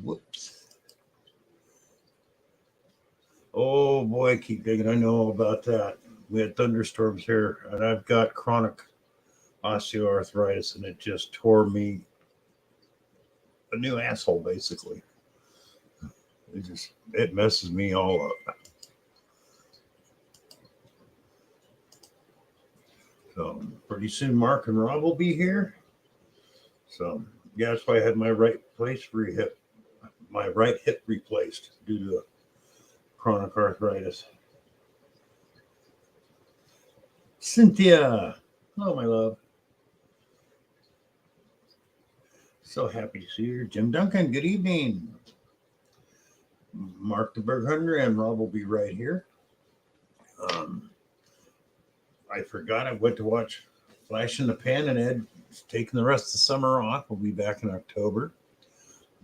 Whoops. Oh boy, keep digging. I know all about that. We had thunderstorms here, and I've got chronic osteoarthritis, and it just tore me a new asshole, basically. It messes me all up. So pretty soon, Mark and Rob will be here. So yeah, that's why I had my right hip replaced due to chronic arthritis. Cynthia, hello, my love. So happy to see you. Jim Duncan, good evening. Mark the Berg Hunter and Rob will be right here. Um, I forgot I went to watch Flash in the Pan, and Ed's taking the rest of the summer off. We'll be back in October.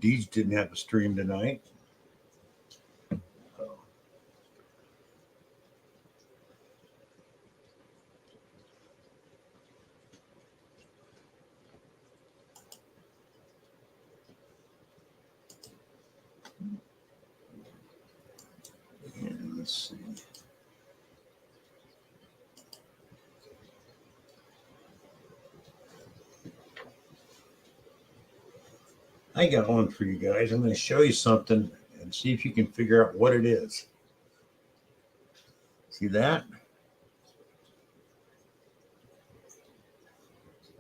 Deej didn't have a stream tonight. And let's see. I got one for you guys. I'm going to show you something and see if you can figure out what it is. See that?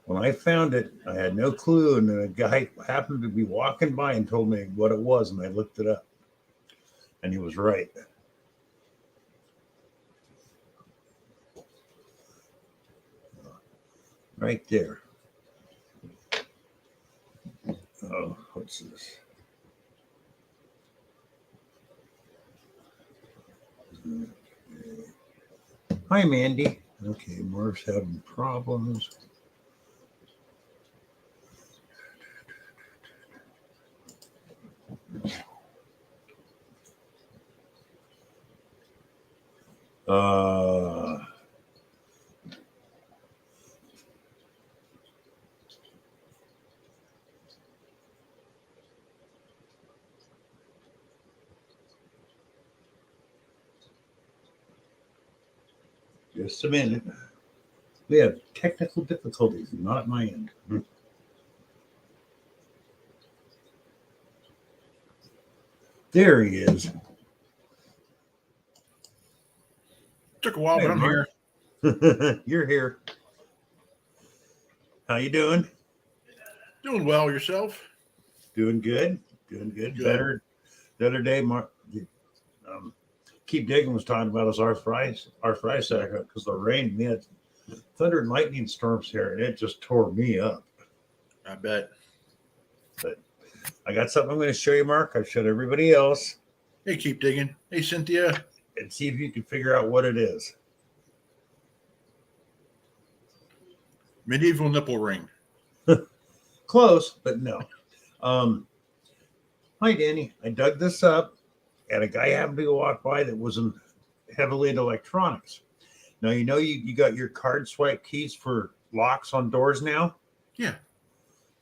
When I found it, I had no clue, and then a guy happened to be walking by and told me what it was, and I looked it up, and he was right. Right there. Oh, what's this? Hi, Mandy. Okay, Mark's having problems. Uh, just a minute. We have technical difficulties, not at my end. There he is. Took a while, Hey, but I'm Mark. here. You're here. How you doing? Doing well yourself? Doing good. Doing good. Good. Better. The other day, Mark, Keep Digging was talking about his arthritis because the rain. We had thunder and lightning storms here, and it just tore me up. I bet. But I got something I'm going to show you, Mark. I've showed everybody else, Hey, keep digging. Hey, Cynthia. and see if you can figure out what it is. Medieval nipple ring. Close, but no. Hi, Danny. I dug this up, and a guy happened to walk by that wasn't heavily into electronics. Now, you got your card swipe keys for locks on doors now? Yeah.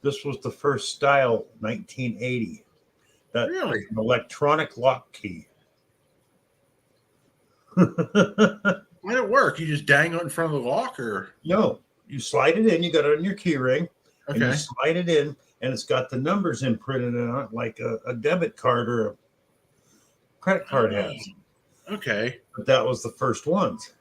This was the first style, 1980. That Really? an electronic lock key. Why did it work? You just dangle it in front of the lock, or? No, you slide it in. You got it on your key ring, and you Okay. slide it in, and it's got the numbers imprinted on it like a debit card or a credit card has. Okay. But that was the first ones.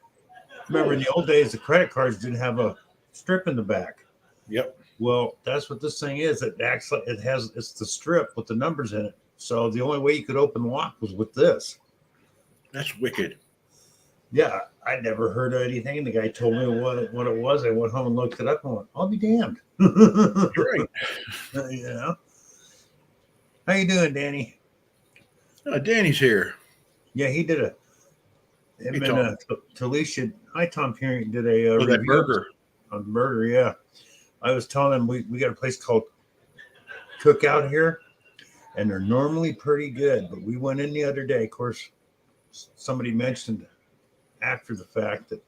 Remember, in the old days, the credit cards didn't have a strip in the back. Yep. Well, that's what this thing is. It acts like it's the strip with the numbers in it. So the only way you could open the lock was with this. That's wicked. Yeah, I never heard of anything. The guy told me what it was. I went home and looked it up and went, I'll be damned. You're right. You know? How you doing, Danny? Danny's here. Yeah, he did a him Hey, and Tom. Talisha. Hi, Tom Perry did a Oh, that review burger. on the burger. Yeah, I was telling him we got a place called Cookout here, and they're normally pretty good. But we went in the other day. Of course, somebody mentioned after the fact that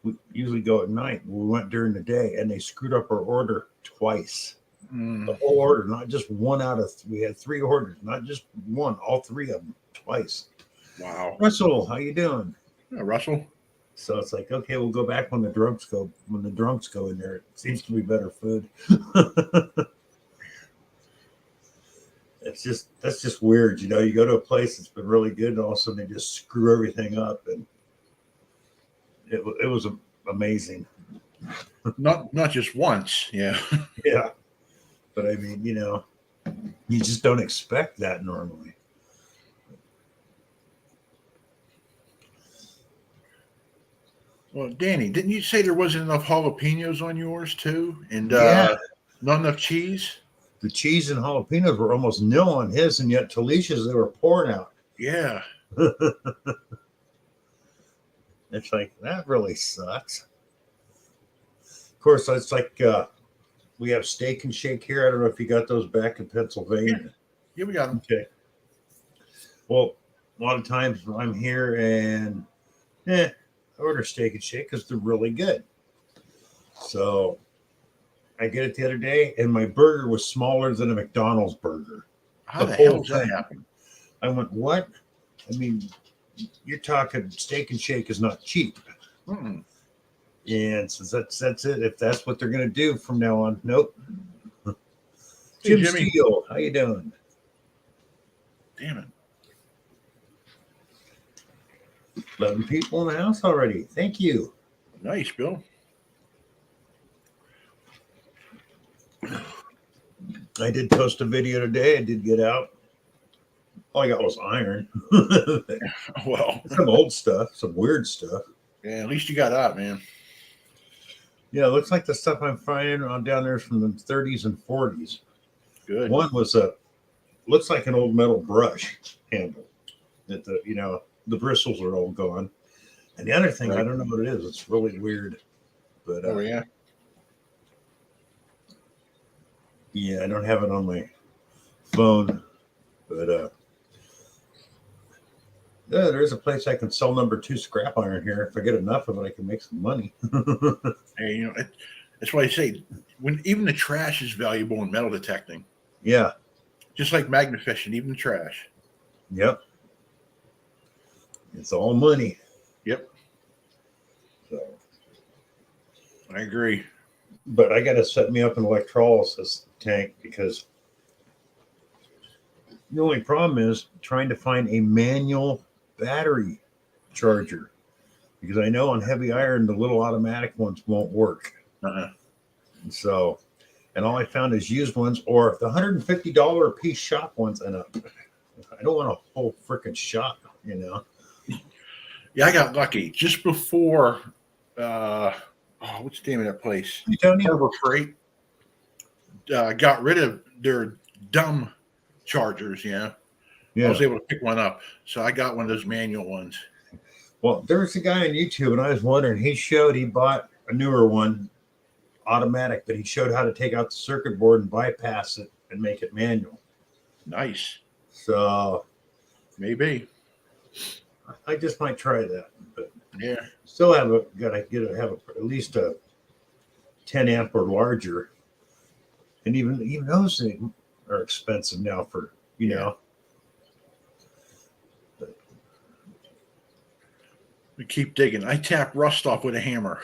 we usually go at night. We went during the day, and they screwed up our order twice. The whole order, not just one out of. We had 3 orders, not just one. All 3 of them twice. Wow. Russell, how you doing? Yeah, Russell. So it's like, okay, we'll go back when the drunks go. When the drunks go in there, it seems to be better food. That's just weird, you know. You go to a place that's been really good, and all of a sudden they just screw everything up, and it was amazing. Not just once. Yeah. Yeah, but I mean, you know, you just don't expect that normally. Well, Danny, didn't you say there wasn't enough jalapenos on yours too, and Yeah. not enough cheese? The cheese and jalapenos were almost nil on his, and yet Talicia's they were pouring out. Yeah. It's like that really sucks. Of course, it's like we have Steak and Shake here. I don't know if you got those back in Pennsylvania. Yeah, we got them. Okay. Well, a lot of times I'm here and I order Steak and Shake because they're really good. So I get it the other day, and my burger was smaller than a McDonald's burger. How the whole hell does that thing. happen? I went, what? I mean, you're talking Steak and Shake is not cheap. Mm-mm. And so that's it. If that's what they're going to do from now on, nope. Hey, Jim Jimmy. Steele, how you doing? Damn it. 11 people in the house already. Thank you. Nice, Bill. I did post a video today. I did get out. All I got was iron. Well, Some old stuff, some weird stuff. yeah, at least you got out, man. Yeah, it looks like the stuff I'm finding on down there is from the 30s and 40s. Good. One was looks like an old metal brush handle. That the bristles are all gone. And the other thing, I don't know what it is. It's really weird. But Oh yeah. yeah, I don't have it on my phone. But yeah, there is a place I can sell number 2 scrap iron here. If I get enough of it, I can make some money. Hey, you know, that's why I say when even the trash is valuable in metal detecting, Yeah. just like magnifishing, even the trash. Yep. It's all money. Yep, So, I agree. but I got to set me up an electrolysis tank because the only problem is trying to find a manual battery charger, because I know on heavy iron the little automatic ones won't work. Uh-huh. So, and all I found is used ones or the $150 a piece shop ones, and I don't want a whole freaking shop, you know. Yeah, I got lucky just before. What's the name of that place? You tell me. Harbor Freight got rid of their dumb chargers. Yeah, I Yeah. was able to pick one up, so I got one of those manual ones. Well, there's a guy on YouTube, and I was wondering. He bought a newer one, automatic, but he showed how to take out the circuit board and bypass it and make it manual. Nice, So maybe. I just might try that, but Yeah, still have at least a 10 amp or larger, and even those things are expensive now for know. But, we keep digging. I tap rust off with a hammer.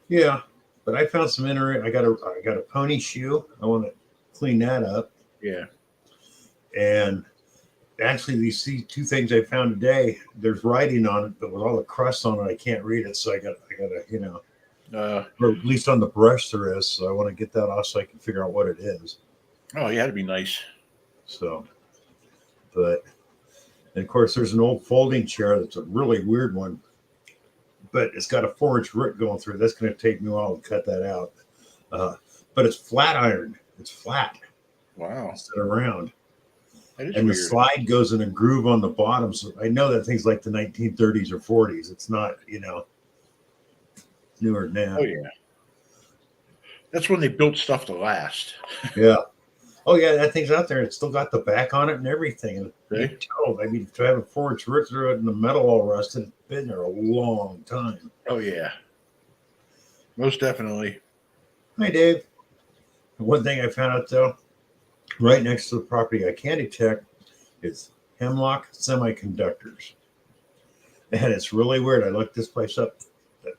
yeah, but I found some I got a pony shoe. I want to clean that up, Yeah, and actually these 2 things I found today, there's writing on it, but with all the crust on it, I can't read it. So I gotta or at least on the brush there is. So I want to get that off so I can figure out what it is. oh yeah, that'd be nice. So, but and of course there's an old folding chair that's a really weird one, but it's got a 4-inch root going through it. That's going to take me a while to cut that out. But it's flat iron. It's flat Wow, instead of round. that is And weird. the slide goes in a groove on the bottom. So I know that thing's like the 1930s or 40s. It's not, newer than that. Oh yeah, that's when they built stuff to last. Yeah. Oh yeah, that thing's out there. It's still got the back on it and everything. And you Okay. can tell, I mean, to have a 4-inch root through it and the metal all rusted, it's been there a long time. Oh yeah, most definitely. Hi, Dave. One thing I found out though, right next to the property I can detect is Hemlock Semiconductors. And it's really weird. I looked this place up.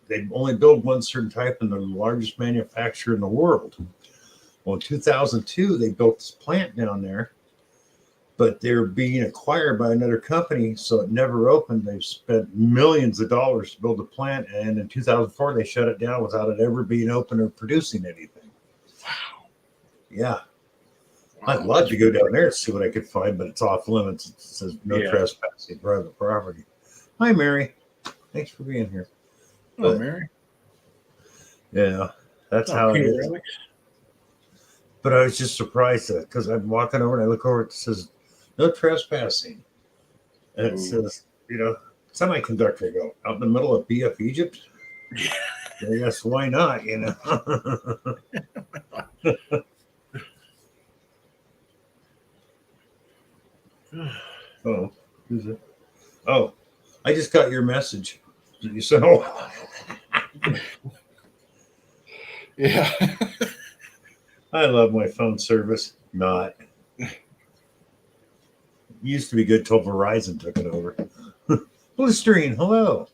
They only build one certain type and they're the largest manufacturer in the world. Well, in 2002, they built this plant down there, but they're being acquired by another company, so it never opened. They've spent millions of dollars to build the plant, and in 2004, they shut it down without it ever being open or producing anything. Wow. Yeah. Wow. I'd love to go down there and see what I could find, but it's off limits. It says no trespassing private property. Hi, Mary. Thanks for being here. Oh, Mary. Yeah, that's how it is. Alex. But I was just surprised because I'm walking over and I look over, it says no trespassing. And it says, semiconductor. I go, out in the middle of BF Egypt? Yeah. Yes, why not, Oh, who's it? Oh, I just got your message. You said, oh. Yeah. I love my phone service. Not. Used to be good till Verizon took it over. Blistering, hello.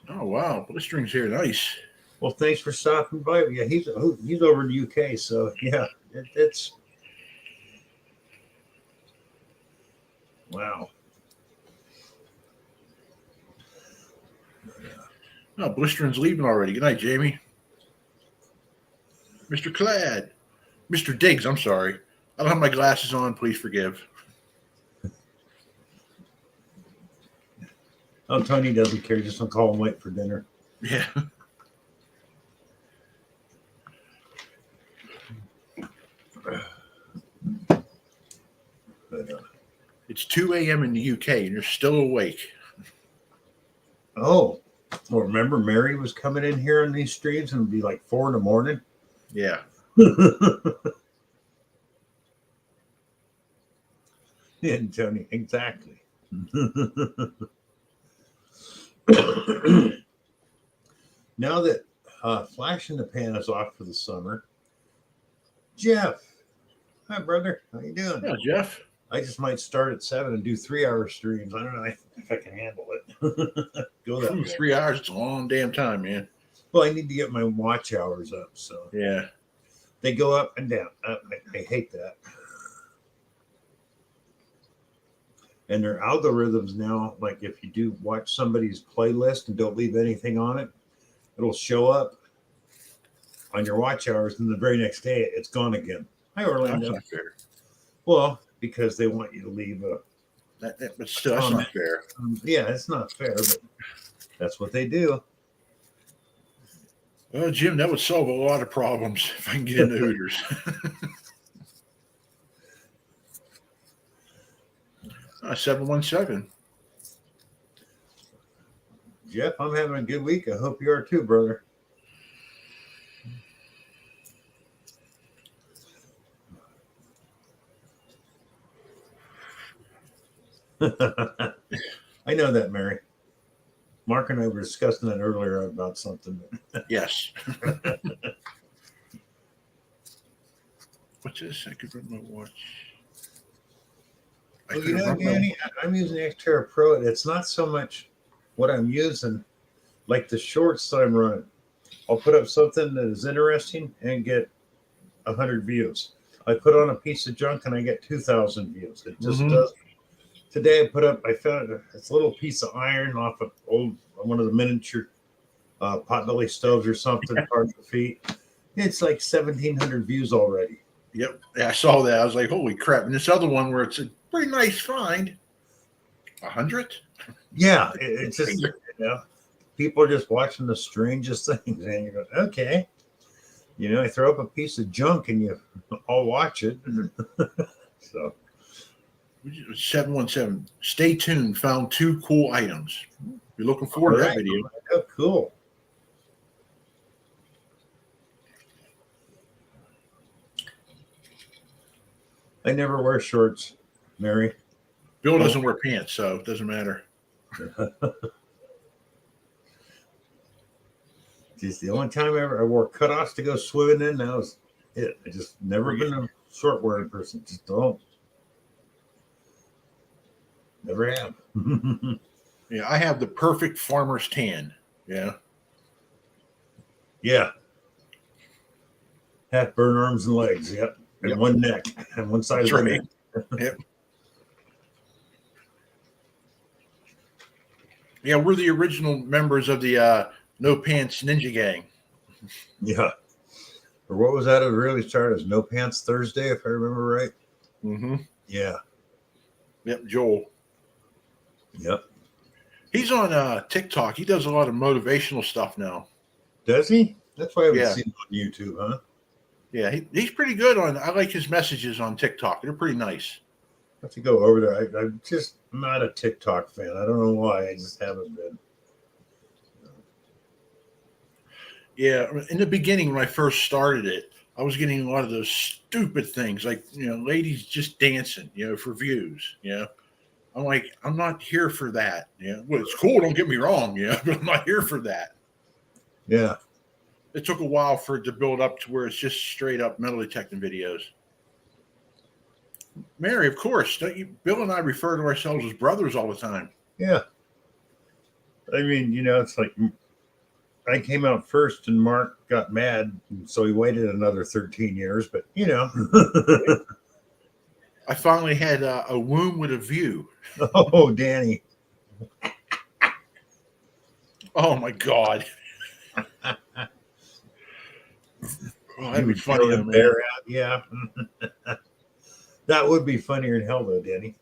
Oh, wow. Blistering's here. Nice. Well, thanks for stopping by. Yeah, he's over in the UK, so yeah, it's wow. Oh, Blistering's leaving already. Good night, Jamie. Mr. Clad. Mr. Diggs, I'm sorry. I don't have my glasses on. Please forgive. Oh, Tony doesn't care. Just don't call him late for dinner. Yeah. It's 2 a.m. in the UK and you're still awake. Oh, well, remember Mary was coming in here on these streams and it'd be like 4 a.m. Yeah. Yeah, Tony, exactly. Now that Flash in the Pan is off for the summer, Jeff, hi brother, how you doing? Yeah, Jeff. I just might start at 7 and do 3-hour streams. I don't know if I can handle it. Go that 3 hours. It's a long damn time, man. Well, I need to get my watch hours up. So yeah, they go up and down. I hate that. And their algorithms now, like if you do watch somebody's playlist and don't leave anything on it, it'll show up on your watch hours, and the very next day it's gone again. Hi, Orlando. That's not fair. Well, because they want you to leave a. But still, that's not fair. Yeah, it's not fair, but that's what they do. Well, Jim, that would solve a lot of problems if I can get into Hooters. 717. Jeff, I'm having a good week. I hope you are too, brother. I know that, Mary. Mark and I were discussing that earlier about something. Yes. What's this? I could run my watch. Well, Danny, I'm using the Xterra Pro, and it's not so much what I'm using, like the shorts that I'm running. I'll put up something that is interesting and get 100 views. I put on a piece of junk and I get 2,000 views. It just does. Today I found it's a little piece of iron off of one of the miniature potbelly stoves or something, hard to feet. It's like 1,700 views already. Yep. Yeah, I saw that. I was like, holy crap. And this other one where it's a pretty nice find. 100? Yeah. It's just, people are just watching the strangest things. And you go, okay. I throw up a piece of junk and I'll watch it. So. 717. Stay tuned. Found 2 cool items. You're looking forward to that video. Oh, cool. I never wear shorts, Mary. Bill doesn't wear pants, so it doesn't matter. Just the only time I wore cutoffs to go swimming in. That was it. I just never been a short wearing person. Just don't. Never have. Yeah, I have the perfect farmer's tan. Yeah. Yeah. Half burn arms and legs. Yep. And Yep. one neck and one side That's of the right. neck. Yep. Yeah, we're the original members of the No Pants Ninja Gang. Yeah. Or what was that? It really started as No Pants Thursday, if I remember right. Mm-hmm. Yeah. Yep, Joel. Yep. He's on TikTok. He does a lot of motivational stuff now. Does he? That's why I haven't Yeah. seen him on YouTube, huh? Yeah, he's pretty good on. I like his messages on TikTok. They're pretty nice. I have to go over there. I'm just not a TikTok fan. I don't know why. I just haven't been. Yeah, in the beginning when I first started it, I was getting a lot of those stupid things like ladies just dancing, for views. I'm like, I'm not here for that. Well, it's cool. Don't get me wrong. But I'm not here for that. Yeah. It took a while for it to build up to where it's just straight up metal detecting videos. Mary, of course. Don't you? Bill and I refer to ourselves as brothers all the time. Yeah. I mean, it's like I came out first and Mark got mad. So he waited another 13 years, but I finally had a womb with a view. Oh, Danny. Oh, my God. Oh, that'd be funny, though, man. Yeah. That would be funnier than hell, though, Danny.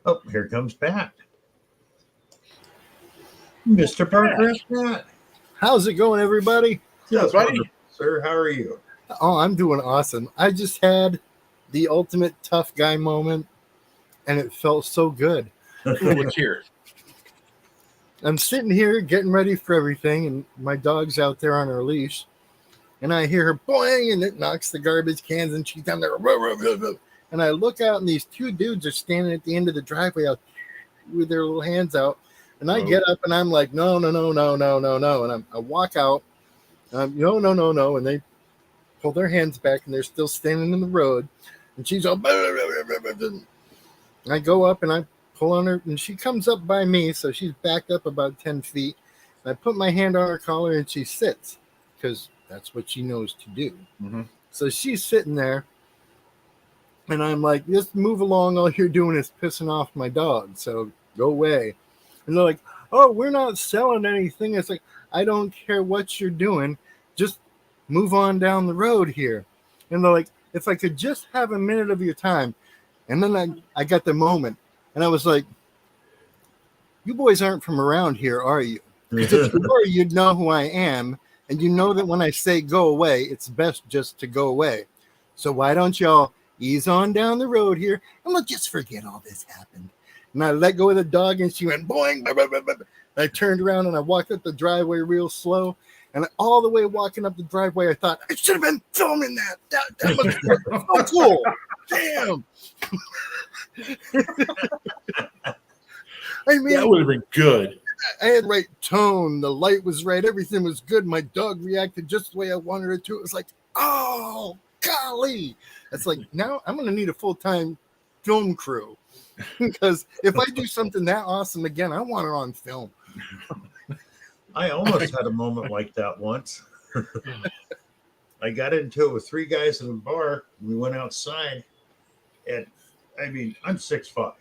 Oh, here comes Pat. Mr. Parker, Pat. How's it going, everybody? Yes, buddy. wonderful, sir. How are you? Oh, I'm doing awesome. I just had the ultimate tough guy moment, and it felt so good. What's here? I'm sitting here getting ready for everything, and my dog's out there on her leash, and I hear her boing, and it knocks the garbage cans, and she's down there. Ruh, ruh, ruh, ruh. And I look out, and these two dudes are standing at the end of the driveway out with their little hands out. And I get up, and I'm like, no. And I walk out, no. And they pull their hands back, and they're still standing in the road. And she's all, and I go up, and I pull on her, and she comes up by me, so she's backed up about 10 feet. And I put my hand on her collar, and she sits, because that's what she knows to do. Mm-hmm. So she's sitting there, and I'm like, just move along. All you're doing is pissing off my dog, so go away. And they're like, oh, we're not selling anything. It's like, I don't care what you're doing. Just move on down the road here. And they're like, if I could just have a minute of your time. And then I got the moment. And I was like, you boys aren't from around here, are you? Because if you were, you'd know who I am. And you know that when I say go away, it's best just to go away. So why don't y'all ease on down the road here? And let's just forget all this happened. And I let go of the dog, and she went boing. Blah, blah, blah, blah. I turned around, and I walked up the driveway real slow. And all the way walking up the driveway, I thought, I should have been filming that. That must be so cool. Damn. I mean, That would have been good. I had the right tone. The light was right. Everything was good. My dog reacted just the way I wanted it to. It was like, oh, golly. It's like, now I'm going to need a full-time film crew. Because if I do something that awesome again, I want it on film. I almost had a moment like that once. I got into it with three guys in a bar. We went outside, and I mean, I'm 6'5",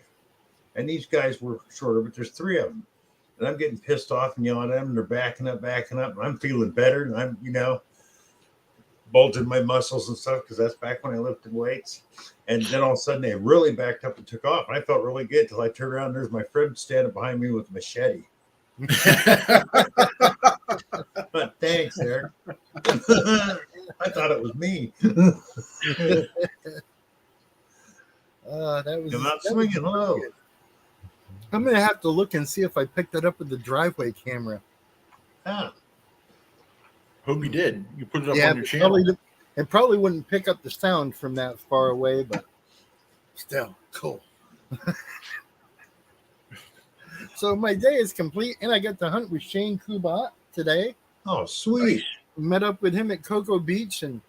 and these guys were shorter, but there's three of them, and I'm getting pissed off and yelling at them. And they're backing up, and I'm feeling better, and I'm, bulging my muscles and stuff because that's back when I lifted weights. And then all of a sudden they really backed up and took off. And I felt really good till I turned around. And there's my friend standing behind me with a machete. But thanks, Eric. I thought it was me. That was Come out that swinging was low. good. I'm gonna have to look and see if I picked that up with the driveway camera. Ah, Hope you did. You put it up Yeah, on your channel. it probably wouldn't pick up the sound from that far away, but still cool. So my day is complete, and I got to hunt with Shane Kubat today. oh, sweet. Met up with him at Cocoa Beach, and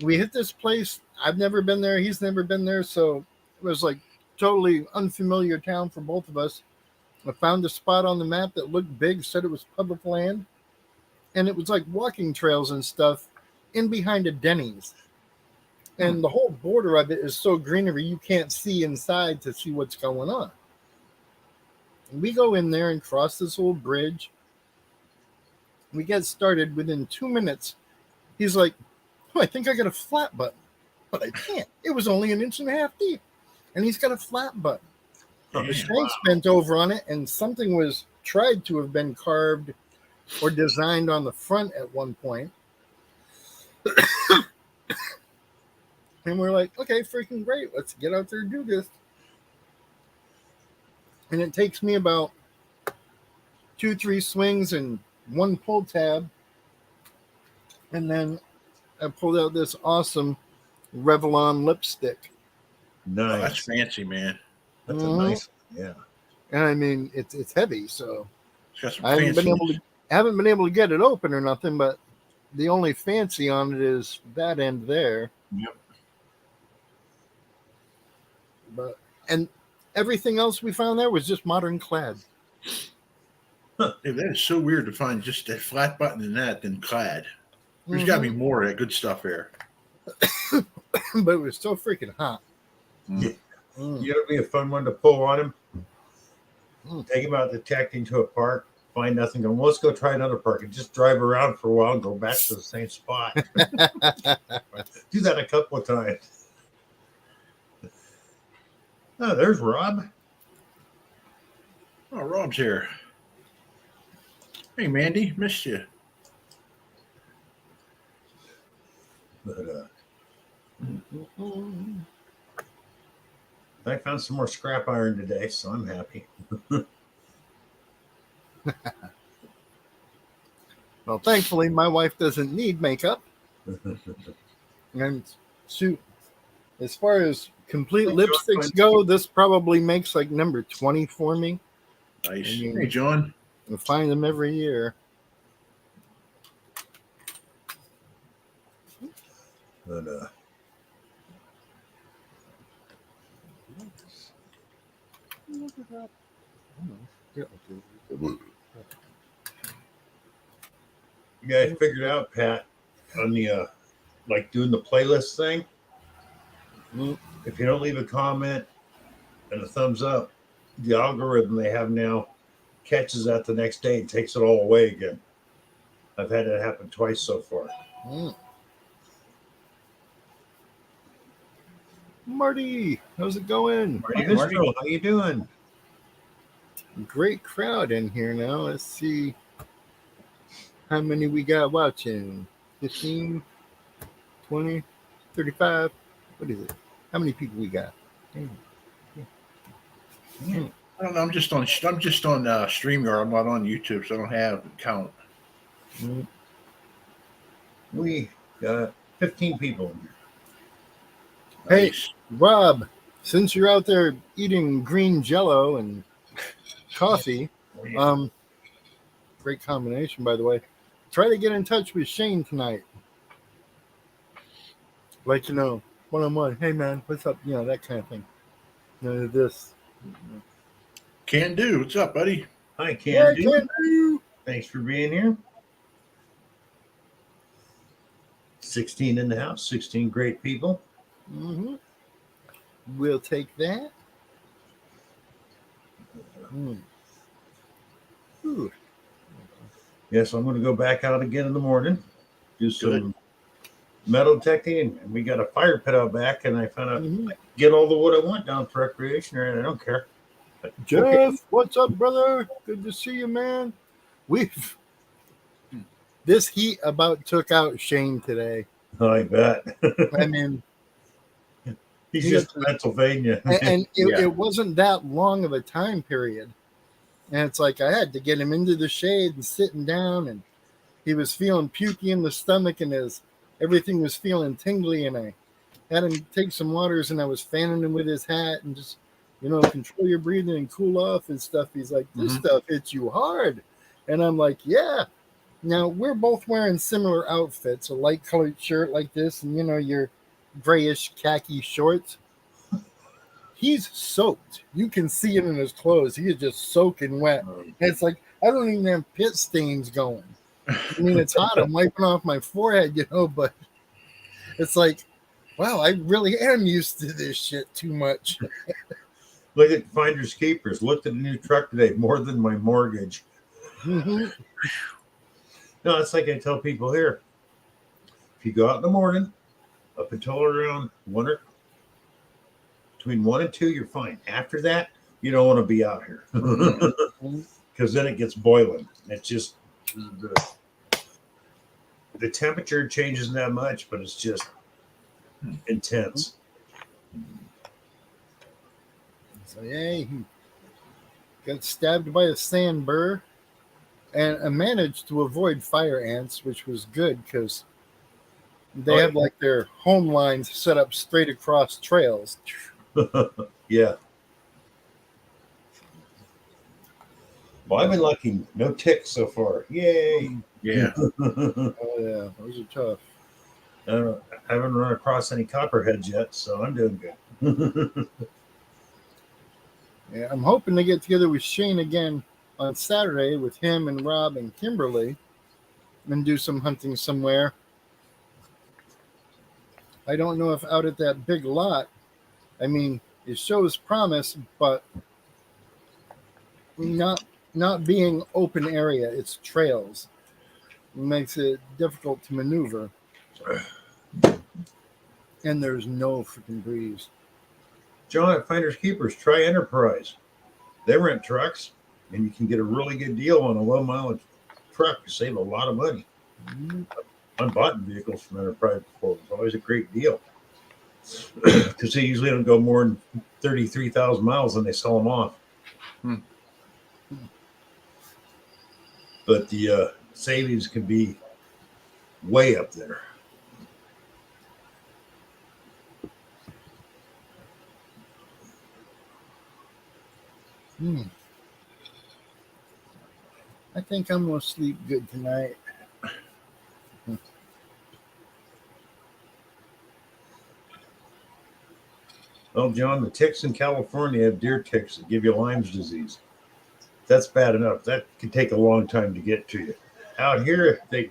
we hit this place. I've never been there. He's never been there. So it was like totally unfamiliar town for both of us. I found a spot on the map that looked big, said it was public land. And it was like walking trails and stuff in behind a Denny's. And the whole border of it is so greenery, you can't see inside to see what's going on. And we go in there and cross this old bridge. We get started within 2 minutes. He's like, oh, I think I got a flat button, but I can't. It was only 1.5 inches deep. And he's got a flat button. The shank's bent over on it, and something was tried to have been carved or designed on the front at one point. And we're like, okay, freaking great. Let's get out there and do this. And it takes me about 2-3 swings and 1 pull tab. And then I pulled out this awesome Revlon lipstick. Oh, that's Nice. fancy, man. That's a nice one. Yeah. And I mean, it's heavy, so It's got some I haven't fancy. been able to get it open or nothing, but the only fancy on it is that end there. Yep. But and everything else we found there was just modern clad. Dude, that is so weird to find just a flat button in that than clad. There's got to be more of that good stuff there. But it was so freaking hot. Yeah. Mm. You know, it'd be a fun one to pull on him. Mm. Take him out detecting to a park, find nothing. Go, well, let's go try another park and just drive around for a while and go back to the same spot. Do that a couple of times. Oh, there's Rob. Oh, Rob's here. Hey, Mandy, missed you. But I found some more scrap iron today, so I'm happy. Well, thankfully, my wife doesn't need makeup. And shoot, as far as complete lipsticks go, this probably makes like number 20 for me. Nice. I mean- Hey, John. I find them every year. But you guys figured out, Pat, on the like doing the playlist thing. Mm. If you don't leave a comment and a thumbs up, the algorithm they have now catches that the next day and takes it all away again. I've had it happen twice so far. Mm. Marty, how's it going? Marty Hey, Marty. Visco, how you doing? Great crowd in here now. Let's see how many we got watching. 15, 20, 35. What is it? How many people we got? I don't know. I'm just on StreamYard. I'm not on YouTube, so I don't have a count. Mm. We got 15 people in here. Hey. Nice. Rob, since you're out there eating green jello and coffee, great combination, by the way. Try to get in touch with Shane tonight. Like, you know, one-on-one. Hey, man, what's up? You know, that kind of thing. You know, this. Can do. What's up, buddy? Hi, Yeah, Candy. can do. Thanks for being here. 16 in the house, 16 great people. Mm-hmm. We'll take that. Mm. Ooh. Yes, I'm going to go back out again in the morning, do some Good. metal detecting, and we got a fire pit out back, and I found out Mhm. I can get all the wood I want down for recreation area. I don't care. But, Jeff, okay. what's up, brother? Good to see you, man. We've this heat about took out Shane today. I bet. I mean, He's He just got- Pennsylvania. and it, Yeah. it wasn't that long of a time period. And it's like I had to get him into the shade and sitting down, and he was feeling pukey in the stomach, and everything was feeling tingly, and I had him take some waters, and I was fanning him with his hat and just, you know, control your breathing and cool off and stuff. He's like, this Mhm. stuff hits you hard. And I'm like, yeah. Now we're both wearing similar outfits, a light colored shirt like this, and your grayish khaki shorts. He's soaked. You can see it in his clothes. He is just soaking wet. And it's like I don't even have pit stains going. I mean, it's hot. I'm wiping off my forehead, but it's like, wow, I really am used to this shit too much. Look at Finders Keepers. Looked at a new truck today, more than my mortgage. Mhm. No, it's like I tell people here. If you go out in the morning, up until around between 1 and 2, you're fine. After that, you don't want to be out here because then it gets boiling. It's just the temperature changes that much, but it's just intense. So yeah, he got stabbed by a sand burr, and I managed to avoid fire ants, which was good because they have like their home lines set up straight across trails. Yeah. Well, I've been lucky. No ticks so far. Yay. Yeah. Oh yeah, those are tough. I haven't run across any copperheads yet, so I'm doing good. Yeah, I'm hoping to get together with Shane again on Saturday with him and Rob and Kimberly and do some hunting somewhere. I don't know if out at that big lot, I mean, it shows promise, but not being open area, it's trails. It makes it difficult to maneuver. And there's no freaking breeze. John at Finders Keepers, try Enterprise. They rent trucks, and you can get a really good deal on a low mileage truck. You save a lot of money. I bought vehicles from Enterprise before. It's always a great deal because they usually don't go more than 33,000 miles and they sell them off. But the savings can be way up there. I think I'm going to sleep good tonight. Well, John, the ticks in California have deer ticks that give you Lyme's disease. That's bad enough. That can take a long time to get to you. Out here, they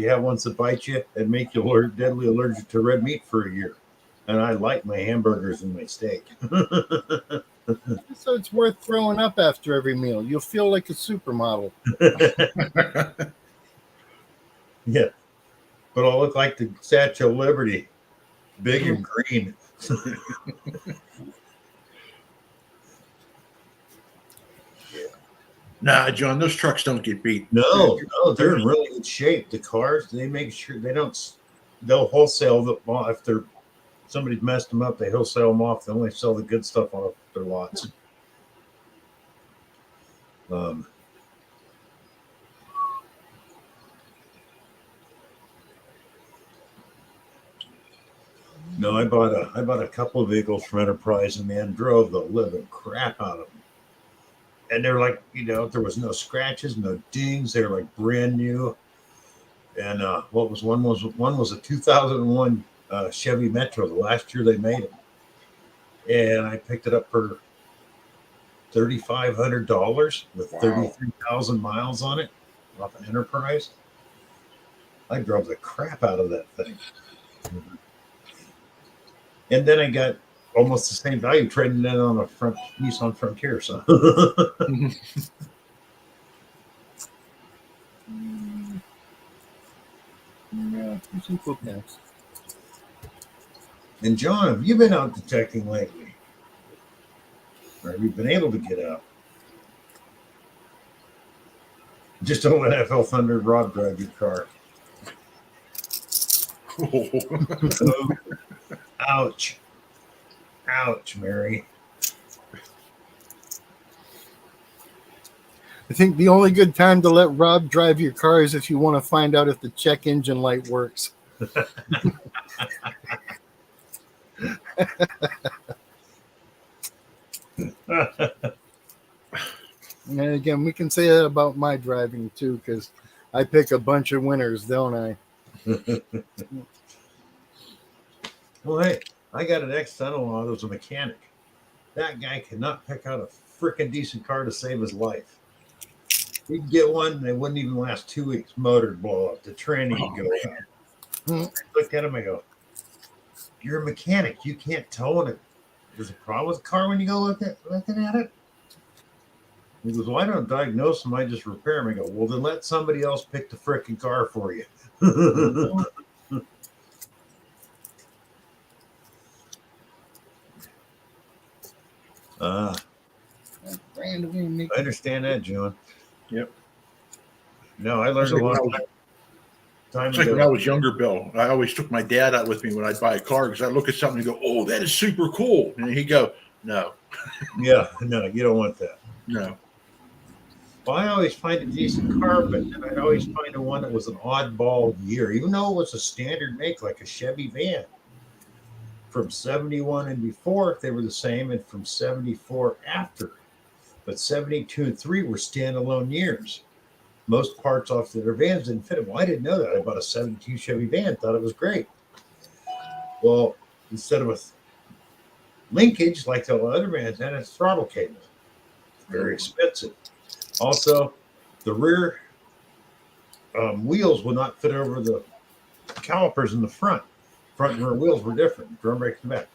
have ones that bite you and make you deadly allergic to red meat for a year. And I like my hamburgers and my steak. So it's worth throwing up after every meal. You'll feel like a supermodel. Yeah. But I'll look like the Statue of Liberty, big and green. Nah, John, those trucks don't get beat. No, they're in really good shape. The cars, they make sure they'll wholesale them off. If somebody's messed them up, they wholesale them off. They only sell the good stuff on their lots. No, I bought a couple of vehicles from Enterprise and man drove the living crap out of them. And they're like, there was no scratches, no dings. They're like brand new. And one was a 2001 Chevy Metro. The last year they made them, and I picked it up for $3,500 with 33,000 miles on it off an Enterprise. I drove the crap out of that thing. And then I got almost the same value trading it on a Nissan Frontier. So Yeah, some cool packs. And John, have you been out detecting lately? Or have you been able to get out? Just don't let FL Thunder Rob drive your car. Oh, ouch. Ouch, Mary. I think the only good time to let Rob drive your car is if you want to find out if the check engine light works. And again, we can say that about my driving too, because I pick a bunch of winners, don't I? Well, hey, I got an ex-son-in-law that was a mechanic. That guy could not pick out a freaking decent car to save his life. He'd get one, and it wouldn't even last 2 weeks. Motor blow up, the tranny would go out. I look at him, I go, "You're a mechanic. You can't tell when there's a problem with the car when you go looking at it." He goes, "Well, I don't diagnose them. I just repair them." I go, "Well, then let somebody else pick the freaking car for you." I understand that, John. Yep. No, I learned a lot of time It's like when I ago. was younger, Bill. I always took my dad out with me when I'd buy a car because I'd look at something and go, "Oh, that is super cool," and he'd go, "No, Yeah, no, you don't want that. no." Well, I always find a decent car, but then I'd always find the one that was an oddball year, even though it was a standard make, like a Chevy van. From 71 and before, they were the same, and from 74 after. But 72 and 3 were standalone years. Most parts off their vans didn't fit them. Well, I didn't know that. I bought a 72 Chevy van, thought it was great. Well, instead of a linkage like the other vans had, a throttle cable. Very expensive. Also, the rear wheels would not fit over the calipers in the front. Front and rear wheels were different, drum brakes and back.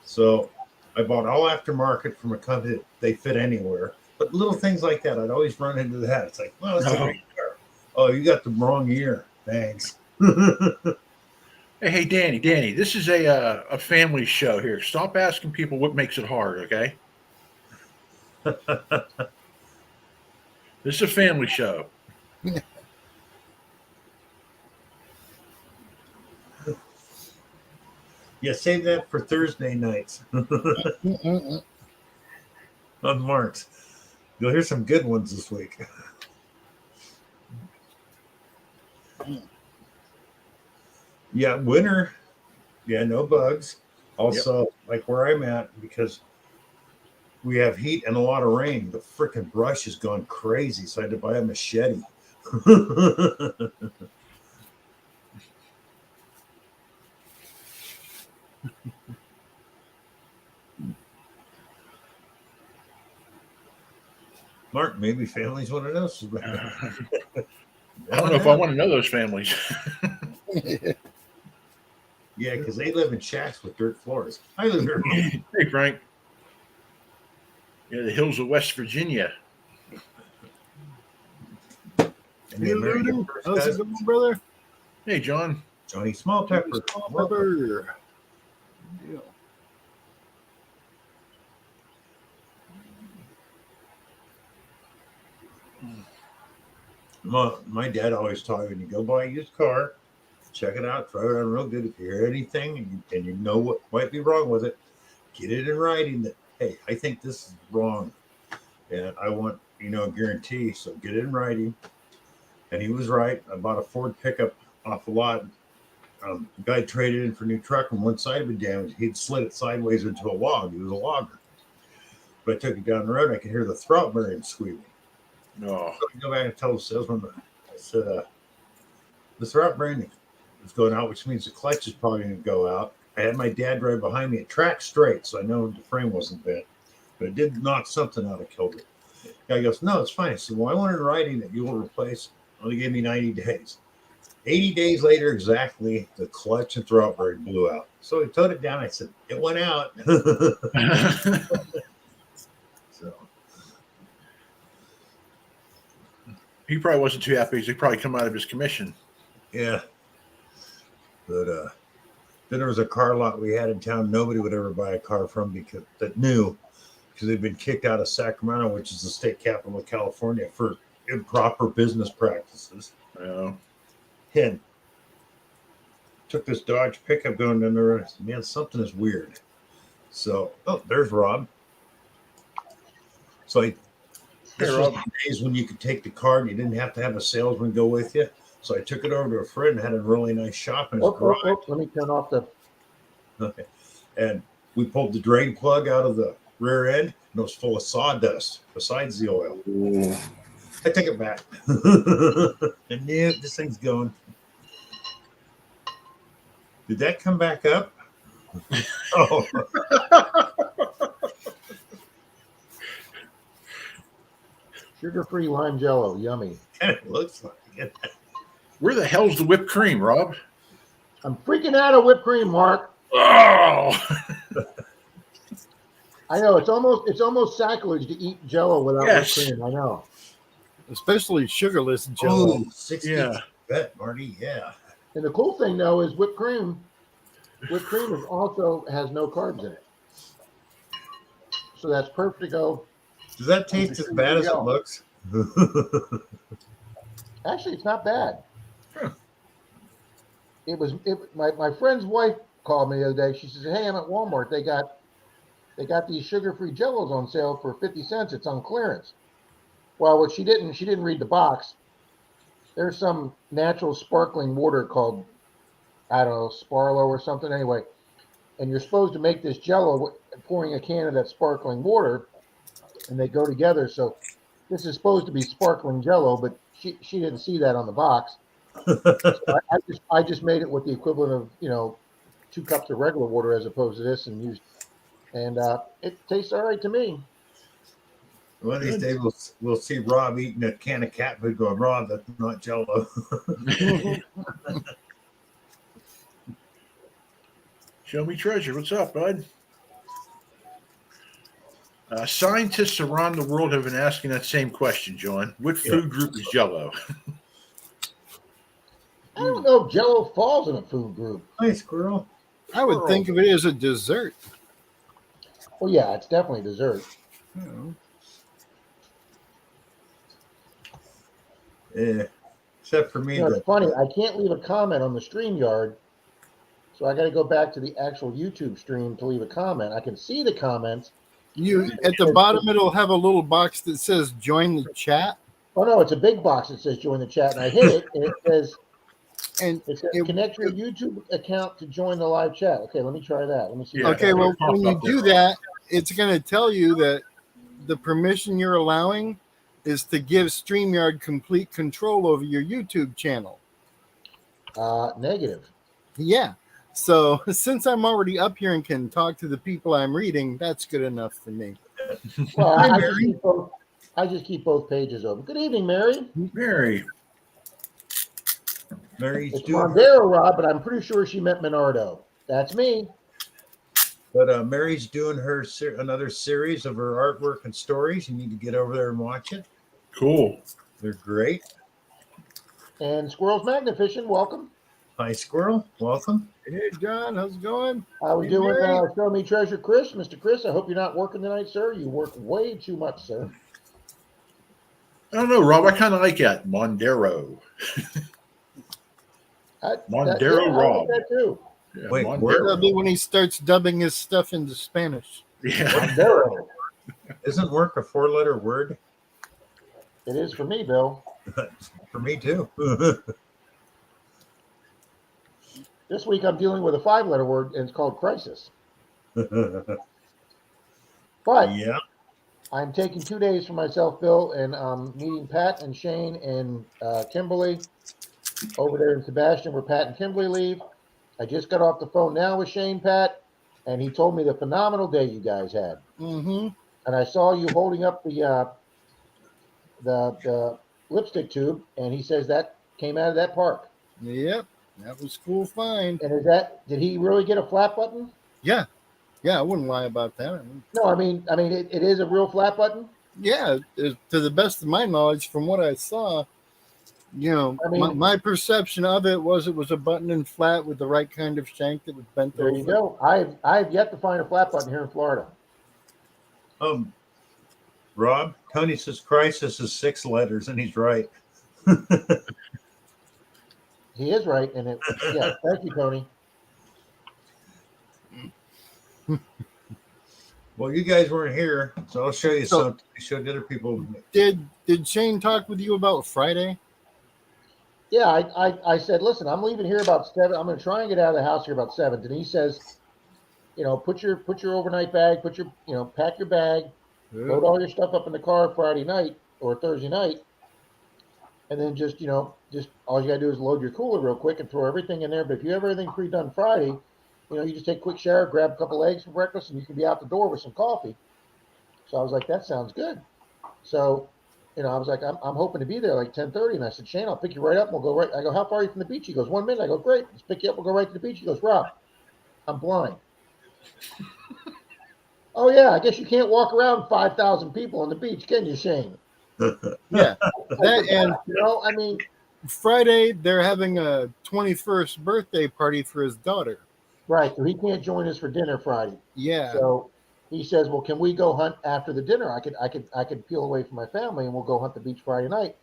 So I bought all aftermarket from a company that they fit anywhere. But little things like that, I'd always run into that. It's like, well, that's a great car. Oh, you got the wrong year. Thanks. Hey, Danny, this is a family show here. Stop asking people what makes it hard, okay? This is a family show. Yeah, save that for Thursday nights on Marks. You'll hear some good ones this week. Yeah, winter. Yeah, no bugs. Also, like where I'm at, because we have heat and a lot of rain, the freaking brush has gone crazy. So I had to buy a machete. Mark, maybe families want to know. I don't know if I want to know those families. Yeah, because they live in shacks with dirt floors. I live here. Hey, Frank. Yeah, the hills of West Virginia. And Hey, Ludo. How's it going, brother? Hey, John. Johnny Small Pepper. Small pepper. Yeah. My dad always taught me, when you go buy a used car, check it out, drive it on real good. If you hear anything and you know what might be wrong with it, get it in writing that, hey, I think this is wrong. And I want, a guarantee. So get it in writing. And he was right. I bought a Ford pickup off a lot. The guy traded in for a new truck, and one side had been damaged. He'd slid it sideways into a log. He was a logger. But I took it down the road, and I could hear the throttle bearing squealing. Oh. So I go back and tell the salesman, I said, the throttle bearing is going out, which means the clutch is probably going to go out. I had my dad drive behind me. It tracked straight, so I know the frame wasn't bent. But it did knock something out of kilter. The guy goes, no, it's fine. I said, well, I want in writing that you will replace. Well, he gave me 90 days. 80 days later, exactly, the clutch and throttle bearing blew out. So he towed it down. I said, it went out. So He probably wasn't too happy because he probably come out of his commission. yeah. But then there was a car lot we had in town nobody would ever buy a car from because they'd been kicked out of Sacramento, which is the state capital of California, for improper business practices. And took this Dodge pickup going down the road. I said, man, something is weird. So, there's Rob. So this was the days when you could take the car and you didn't have to have a salesman go with you. So I took it over to a friend and had a really nice shop in his garage. Let me turn off the. Okay. And we pulled the drain plug out of the rear end, and it was full of sawdust besides the oil. Ooh. I take it back. I knew this thing's going. Did that come back up? Oh, Sugar-free lime jello, yummy. it looks like it. Where the hell's the whipped cream, Rob? I'm freaking out of whipped cream, Mark. Oh, I know it's almost sacrilege to eat jello without Yes. whipped cream. I know. Especially sugarless jello. Oh, 60 Yeah. bet, Marty. Yeah. And the cool thing though is whipped cream is also has no carbs in it. So that's perfect to go. Does that taste as bad as it looks? Actually, it's not bad. Huh. My friend's wife called me the other day. She says, "Hey, I'm at Walmart. They got these sugar-free jellos on sale for 50 cents. It's on clearance." Well, what she didn't read the box. There's some natural sparkling water called, I don't know, Sparlow or something. Anyway, and you're supposed to make this jello pouring a can of that sparkling water, and they go together. So this is supposed to be sparkling jello, but she didn't see that on the box. So I just made it with the equivalent of 2 cups of regular water as opposed to this, and it tastes all right to me. One of these days we'll see Rob eating a can of cat food going, Rob, that's not Jello. show me treasure. What's up, bud? Scientists around the world have been asking that same question, John. What food group is Jello? I don't know if jello falls in a food group. Hi, squirrel. I would think of it as a dessert. Well, yeah, it's definitely dessert. Yeah. Except for me. It's funny. I can't leave a comment on the StreamYard, so I got to go back to the actual YouTube stream to leave a comment. I can see the comments. You at the bottom, it'll have a little box that says "Join the chat." Oh no, it's a big box that says "Join the chat," and I hit it, and And it says "Connect your YouTube account to join the live chat." Okay, let me try that. Let me see. Yeah. okay, well, when you do that, it's going to tell you that the permission you're allowing is to give StreamYard complete control over your YouTube channel. Negative. Yeah. So since I'm already up here and can talk to the people I'm reading, that's good enough for me. Well, Hi, I just keep both pages open. Good evening, Mary. Mary. Mary's It's doing, Mondero, Rob, but I'm pretty sure she meant Menardo. That's me. but Mary's doing her another series of her artwork and stories. You need to get over there and watch it. Cool. They're great. And Squirrels Magnifishing, welcome. Hi, squirrel. Welcome. Hey, John, how's it going? How we Hey, doing? Mary. Show me treasure, Chris. Mr. Chris, I hope you're not working tonight, sir. You work way too much, sir. I don't know, Rob. I kind of like that. Mondero. Mondero I Rob. like that too. Yeah, Wait, Mondero. That'll be when he starts dubbing his stuff into Spanish. Yeah. Mondero. Isn't work a 4-letter word? It is for me, Bill. For me, too. This week I'm dealing with a 5-letter word, and it's called crisis. But Yeah. I'm taking 2 days for myself, Bill, and meeting Pat and Shane and Kimberly over there in Sebastian, where Pat and Kimberly leave. I just got off the phone now with Shane, Pat, and he told me the phenomenal day you guys had. Mm-hmm. And I saw you holding up the lipstick tube, and he says that came out of that park. Yep, that was cool find. And did he really get a flat button? Yeah, I wouldn't lie about that. No, I mean, it is a real flat button. Yeah, to the best of my knowledge, from what I saw, I mean- my perception of it was a button and flat with the right kind of shank that was bent There over. you go. I've yet to find a flat button here in Florida. Rob, Tony says crisis is 6 letters, and he's right. He is right, and yeah. Thank you, Tony. Well, you guys weren't here, so I'll show you something. I showed the other people. Did Shane talk with you about Friday? Yeah, I said, listen, I'm leaving here about 7. I'm going to try and get out of the house here about 7. Denise says, put your overnight bag, pack your bag, load all your stuff up in the car Friday night or Thursday night, and then just all you gotta do is load your cooler real quick and throw everything in there. But if you have everything pre-done Friday, you just take a quick shower, grab a couple eggs for breakfast, and you can be out the door with some coffee. So I was like, that sounds good. So, I was like, I'm hoping to be there like 10:30. And I said, Shane, I'll pick you right up. And we'll go right. I go, how far are you from the beach? He goes, 1 minute. I go, great. Let's pick you up. We'll go right to the beach. He goes, Rob, I'm blind. Oh, yeah. I guess you can't walk around 5,000 people on the beach, can you, Shane? Yeah. That and I mean, Friday, they're having a 21st birthday party for his daughter. right. So he can't join us for dinner Friday. Yeah. So he says, well, can we go hunt after the dinner? I could peel away from my family and we'll go hunt the beach Friday night.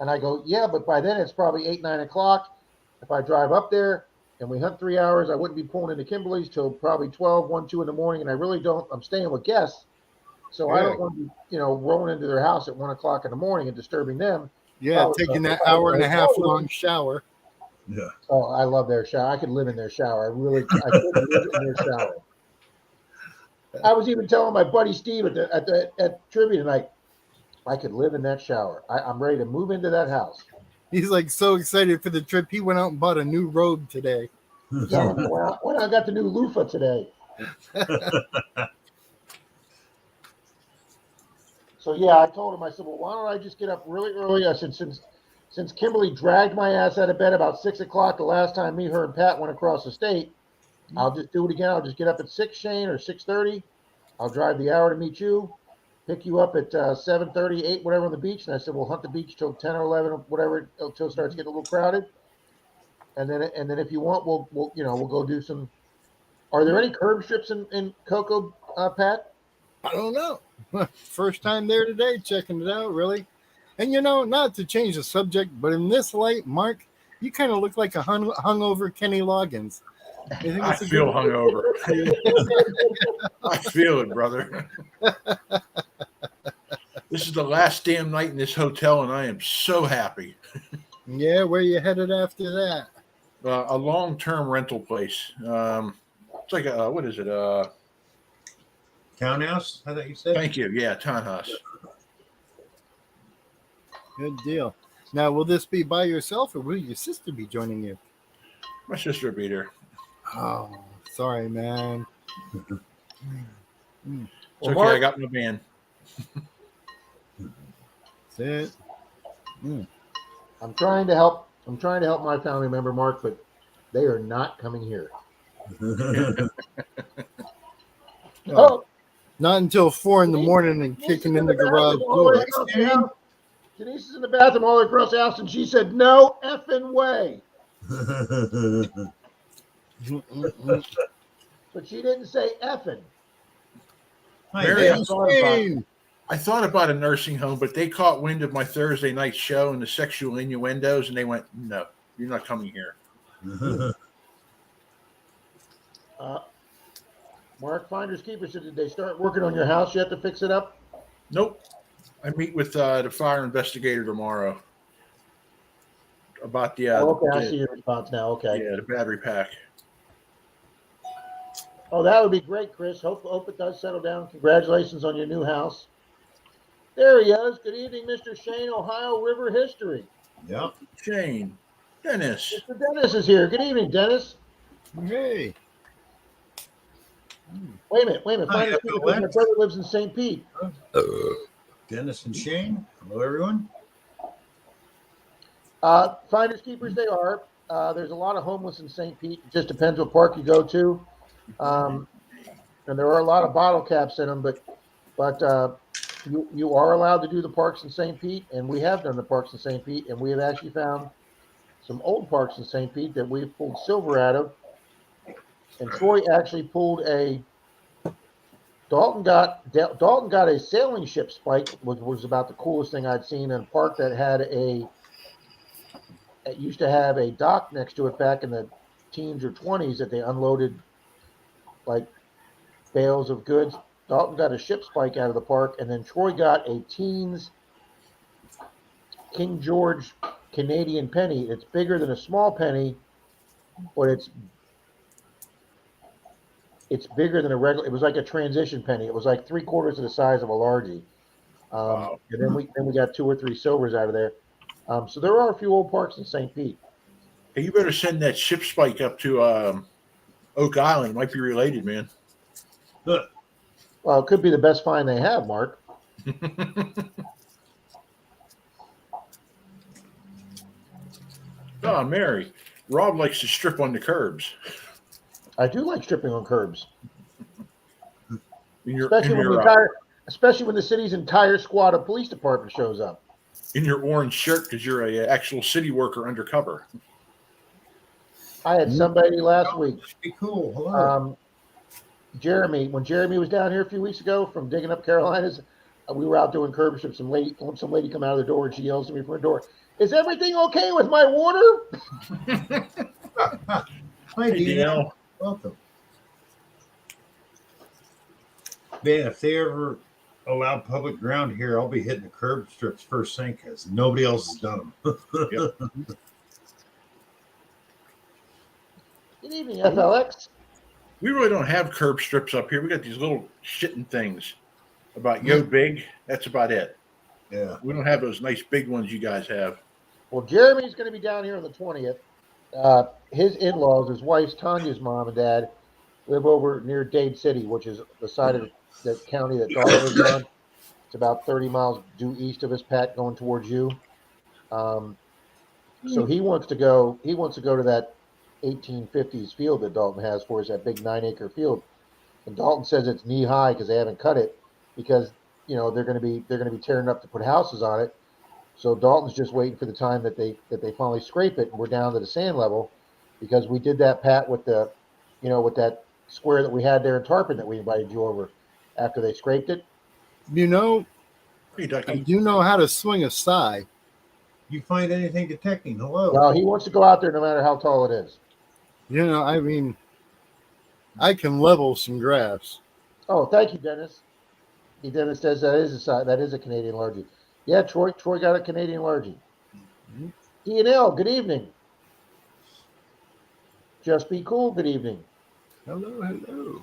And I go, yeah, but by then it's probably 8, 9 o'clock. If I drive up there and we hunt 3 hours, I wouldn't be pulling into Kimberly's till probably 12, 1, 2 in the morning. And I really don't, I'm staying with guests. So I don't want to be, rolling into their house at 1 o'clock in the morning and disturbing them. Yeah, taking that hour and a half long shower. Yeah. Oh, I love their shower. I could live in their shower. I could live in their shower. I was even telling my buddy Steve at trivia tonight, I could live in that shower. I'm ready to move into that house. He's like so excited for the trip. He went out and bought a new robe today. When I got the new loofah today. So yeah, I told him, I said, well, why don't I just get up really early? I said, since Kimberly dragged my ass out of bed about 6 o'clock the last time me, her, and Pat went across the state, I'll just do it again. I'll just get up at 6, Shane, or 6:30. I'll drive the hour to meet you, pick you up at 7:30, 8, whatever on the beach. And I said, we'll hunt the beach till 10 or 11 or whatever, until it starts getting a little crowded. And then if you want, we'll go do some. Are there any curb strips in Cocoa, Pat? I don't know. First time there today, checking it out, really. And not to change the subject, but in this light, Mark, you kind of look like a hungover Kenny Loggins. I feel hungover. I feel it, brother. This is the last damn night in this hotel, and I am so happy. Yeah, where you headed after that? A long-term rental place. It's like what is it? Townhouse, I thought you said? Thank you. Yeah, townhouse. Good deal. Now, will this be by yourself, or will your sister be joining you? My sister will be there. Oh, sorry, man. It's Well, okay. Mark- I got my van. That's it. I'm trying to help my family member, Mark, but they are not coming here. Oh, Not until 4 in the morning and kicking in the garage door. Denise is in the bathroom all the way across the house, and she said, "No effing way." But she didn't say effing. Mary, Shame. I thought about a nursing home, but they caught wind of my Thursday night show and the sexual innuendos, and they went, "No, you're not coming here." Mark, Finders Keepers, did they start working on your house yet to fix it up? Nope. I meet with the fire investigator tomorrow about the Okay, I see your response now. Okay. the battery pack. Oh, that would be great, Chris. Hope it does settle down. Congratulations on your new house. There he is. Good evening, Mr. Shane, Ohio River History. Yep. Shane, Dennis. Mr. Dennis is here. Good evening, Dennis. Hey. Wait a minute. Hi, Finders Keepers, my brother lives in St. Pete. Dennis and Shane. Hello, everyone. Finders Keepers, they are. There's a lot of homeless in St. Pete. It just depends what park you go to. And there are a lot of bottle caps in them, but you are allowed to do the parks in St. Pete, and we have done the parks in St. Pete, and we have actually found some old parks in St. Pete that we've pulled silver out of. And Troy actually pulled Dalton got a sailing ship spike, which was about the coolest thing I'd seen in a park that it used to have a dock next to it back in the teens or 20s that they unloaded like bales of goods. Dalton got a ship spike out of the park, and then Troy got a teens King George Canadian penny. It's bigger than a small penny, but it's bigger than a regular. It was like a transition penny. It was like 3/4 of the size of a largie. Wow. And then we got 2 or 3 silvers out of there. So there are a few old parks in St. Pete. Hey, you better send that ship spike up to Oak Island. It might be related, man. Look, Well, it could be the best find they have, Mark. Oh, Mary. Rob likes to strip on the curbs. I do like stripping on curbs, In your, especially when the city's entire squad of police department shows up. in your orange shirt because you're a actual city worker undercover. I had somebody last week, be cool. Hello. Jeremy. When Jeremy was down here a few weeks ago from digging up Carolinas, we were out doing curb strips. Some lady come out of the door and she yells at me from the door, "Is everything okay with my water?" Hi, Hey, Dino. Welcome. Man, if they ever allow public ground here, I'll be hitting the curb strips first thing because nobody else has done them. Yep. Good evening, FLX. We really don't have curb strips up here. We got these little shitting things about yo big. That's about it. Yeah. We don't have those nice big ones you guys have. Well, Jeremy's going to be down here on the 20th. His in-laws, his wife's Tanya's mom and dad, live over near Dade City, which is the side of the county that Dalton lives on. It's about 30 miles due east of us, Pat, going towards you. So he wants to go. He wants to go to that 1850s field that Dalton has for us, that big 9-acre field. And Dalton says it's knee high because they haven't cut it because they're going to be tearing it up to put houses on it. So Dalton's just waiting for the time that they finally scrape it and we're down to the sand level, because we did that, Pat, with the with that square that we had there in Tarpon that we invited you over after they scraped it. You know, Hey, I Ducky. do know how to swing a sigh. You find anything detecting? Hello. Well, he wants to go out there no matter how tall it is. You know, I mean, I can level some grass. Oh, thank you, Dennis. Dennis says that is a Canadian Largie. Yeah, Troy got a Canadian Largie. D&L, good evening. Just be cool, good evening. Hello, hello.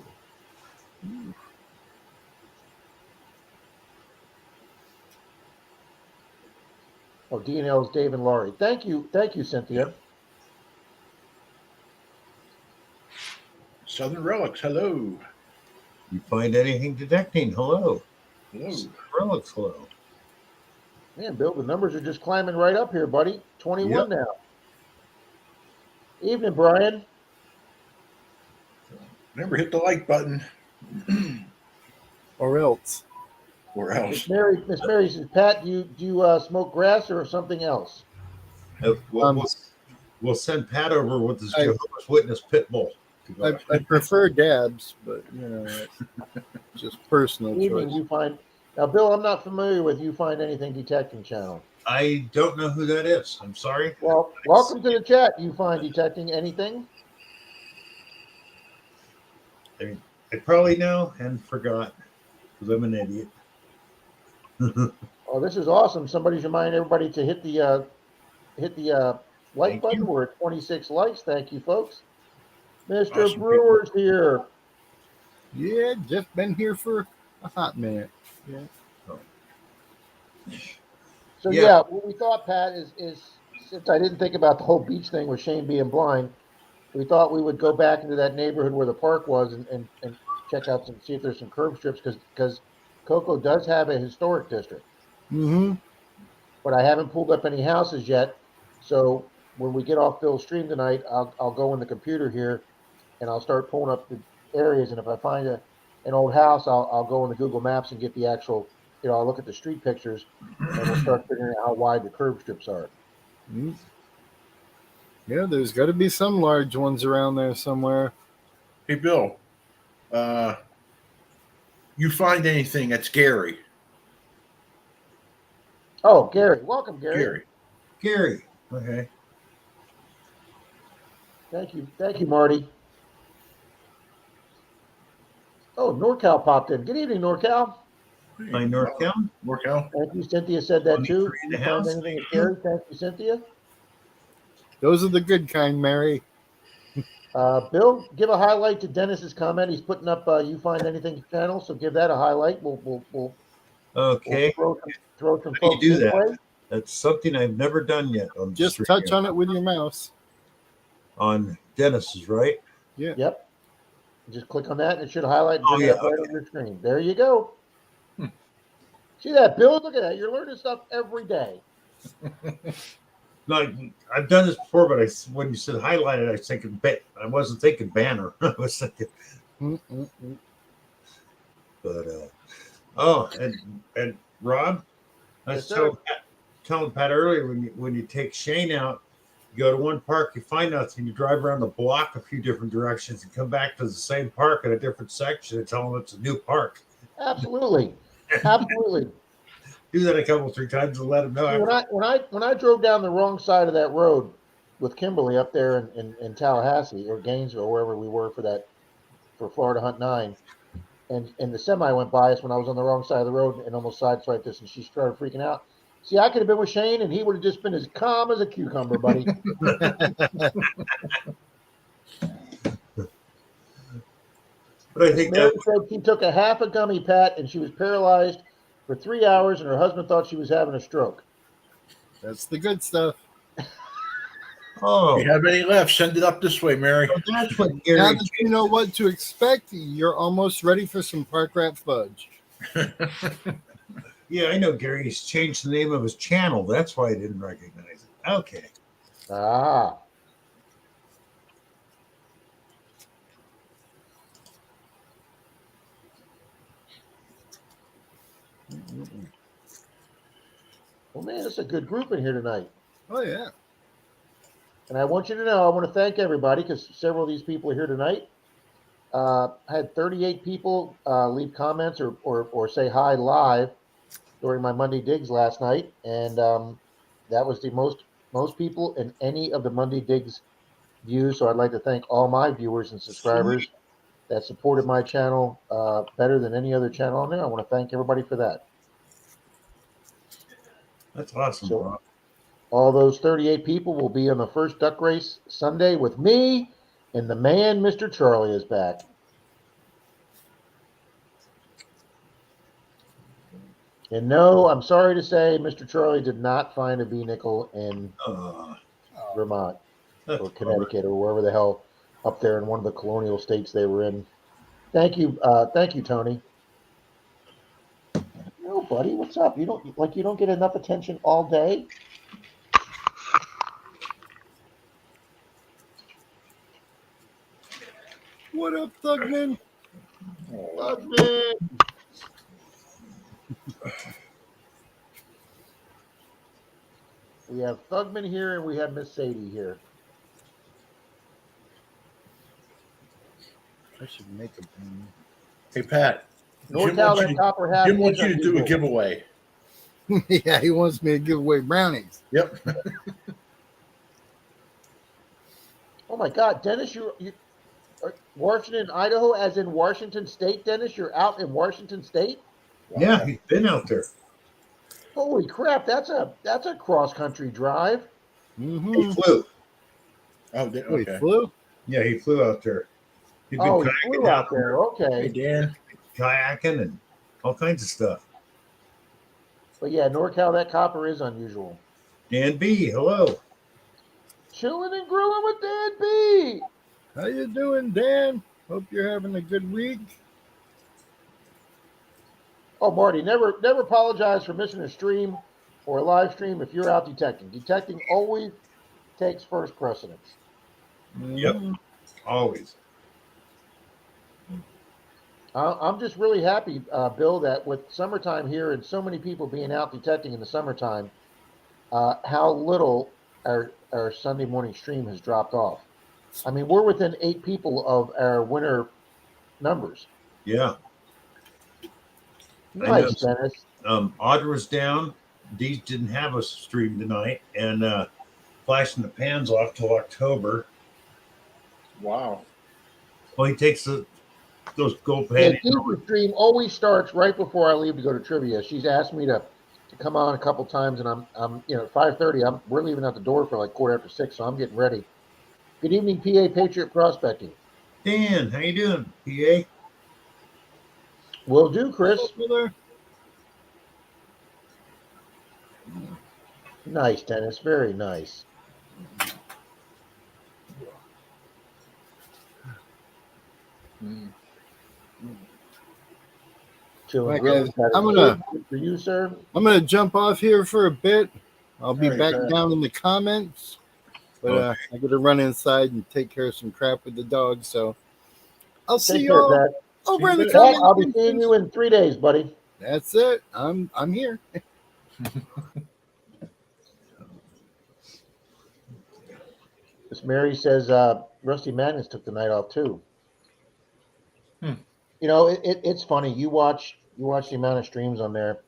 Oh, D&L is Dave and Laurie. Thank you, Cynthia. Southern Relics. Hello. You find anything detecting? Hello. Hello. Relics, hello. Man, Bill, the numbers are just climbing right up here, buddy. 21 now. Evening, Brian. Remember, hit the like button. Or else. Or else. Miss Mary says, Pat, do you smoke grass or something else? We'll send Pat over with his Jehovah's Witness pit bull. I prefer dabs, but it's just personal Evening, choice. you find. Now, Bill, I'm not familiar with You Find Anything Detecting channel. I don't know who that is. I'm sorry. Well, welcome to the chat. You find detecting anything? I probably know and forgot because I'm an idiot. Oh, this is awesome. Somebody's reminding everybody to hit the like Thank button. you. We're at 26 likes. Thank you, folks. Mr. Awesome Brewer's here. Yeah, just been here for a hot minute. Yeah. So Yeah. yeah, what we thought, Pat, is since I didn't think about the whole beach thing with Shane being blind, we thought we would go back into that neighborhood where the park was and check out see if there's some curb strips because Cocoa does have a historic district. Mm-hmm. But I haven't pulled up any houses yet. So when we get off Phil's stream tonight, I'll go in the computer here and I'll start pulling up the areas. And if I find an old house, I'll go into Google Maps and get the actual, I'll look at the street pictures and we'll start figuring out how wide the curb strips are. Mm-hmm. Yeah, there's got to be some large ones around there somewhere. Hey, Bill. You find anything that's Gary? Oh, Gary. Welcome, Gary. Gary. Okay. Thank you, Marty. Oh, NorCal popped in. Good evening, NorCal. Hi, NorCal. NorCal. Thank you, Cynthia said that too. 23 in the You find house. anything with Gary? Thank you, Cynthia. Those are the good kind, Mary. Bill, give a highlight to Dennis's comment. He's putting up You Find Anything channel, so give that a highlight. We'll Okay. throw some How do you folks do his that? way. That's something I've never done yet on Just stream touch on it with your mouse. on Dennis's, right? Yep. Just click on that and it should highlight and Oh, bring it yeah, up right on your screen. There you go. See that, Bill? Look at that. You're learning stuff every day. No, I've done this before, but when you said highlighted, I was thinking I wasn't thinking banner. I was thinking, Mm-mm-mm. but and Rob, I was Yes, sir. telling Pat earlier when you take Shane out, you go to one park, you find nothing, you drive around the block a few different directions, and come back to the same park in a different section and tell them it's a new park. Absolutely. Absolutely. Do that a couple, 3 times and let them know. See, when I drove down the wrong side of that road with Kimberly up there in Tallahassee or Gainesville, wherever we were for Florida Hunt 9, and the semi went by us when I was on the wrong side of the road and almost sideswiped us, and she started freaking out. See, I could have been with Shane, and he would have just been as calm as a cucumber, buddy. But I think Mary that said she took a half a gummy, Pat, and she was paralyzed for 3 hours, and her husband thought she was having a stroke. That's the good stuff. oh, If you have any left, send it up this way, Mary. that's what Now Gary. that you know what to expect, you're almost ready for some park rat fudge. Yeah, I know Gary's changed the name of his channel. That's why I didn't recognize it. Okay. Ah. Well, man, it's a good group in here tonight. Oh yeah. And I want you to know, I want to thank everybody because several of these people are here tonight. I had 38 people leave comments or say hi live during my Monday Digs last night, and that was the most people in any of the Monday Digs views. So I'd like to thank all my viewers and subscribers that supported my channel better than any other channel on there. I want to thank everybody for that. That's awesome, So- Rob. All those 38 people will be on the first duck race Sunday with me, and the man, Mr. Charlie, is back. And no, I'm sorry to say, Mr. Charlie did not find a V nickel in Vermont That's or Connecticut or wherever the hell up there in one of the colonial states they were in. Thank you, Tony. No, buddy, what's up? You don't get enough attention all day. What up, Thugman? Husband. We have Thugman here and we have Miss Sadie here. I should make a pen. Hey, Pat. North Tower and Copper Half. Jim wants is you to do a unusual. giveaway. Yeah, he wants me to give away brownies. Yep. Oh my God, Dennis, you Washington, Idaho, as in Washington State, Dennis. You're out in Washington State. Yeah, he's been out there. Holy crap, that's a cross country drive. He Mm-hmm. flew. Oh, Wait, okay. flu? Yeah, he flew out there. He's been Oh, you kayaking flew out there. Hey, Okay, Dan. kayaking and all kinds of stuff. but yeah, NorCal, that copper is unusual. Dan B, hello. Chilling and grilling with Dan B. How you doing, Dan? Hope you're having a good week. Oh, Marty, never apologize for missing a stream or a live stream if you're out detecting. Detecting always takes first precedence. Yep. Mhm. Always. I'm just really happy, Bill, that with summertime here and so many people being out detecting in the summertime, how little our Sunday morning stream has dropped off. I mean, we're within 8 people of our winter numbers. Yeah. I Nice, know. Dennis. Audra's down. Dees didn't have a stream tonight, and Flashing the Pan's off till October. Wow. Well, he takes those gold Yeah, panties. Dee's stream always starts right before I leave to go to trivia. She's asked me to come on a couple times, and I'm 5:30. We're leaving out the door for like 6:15, so I'm getting ready. Good evening, PA Patriot Prospecting. Dan, how you doing, PA? Will do, Chris. Hello, brother. Nice, Dennis. Very nice. Chilling, Right, grilling. guys. Got I'm a gonna good for you, sir. jump off here for a bit. I'll be All right, back Pat. down in the comments. But Okay. I gotta run inside and take care of some crap with the dog. So I'll see Take you care, all Pat. over in the Pat, Pat, I'll comments. be seeing you in 3 days, buddy. That's it. I'm here. Miss Mary says Rusty Magnus took the night off too. Hmm. You know, it's funny. You watch the amount of streams on there,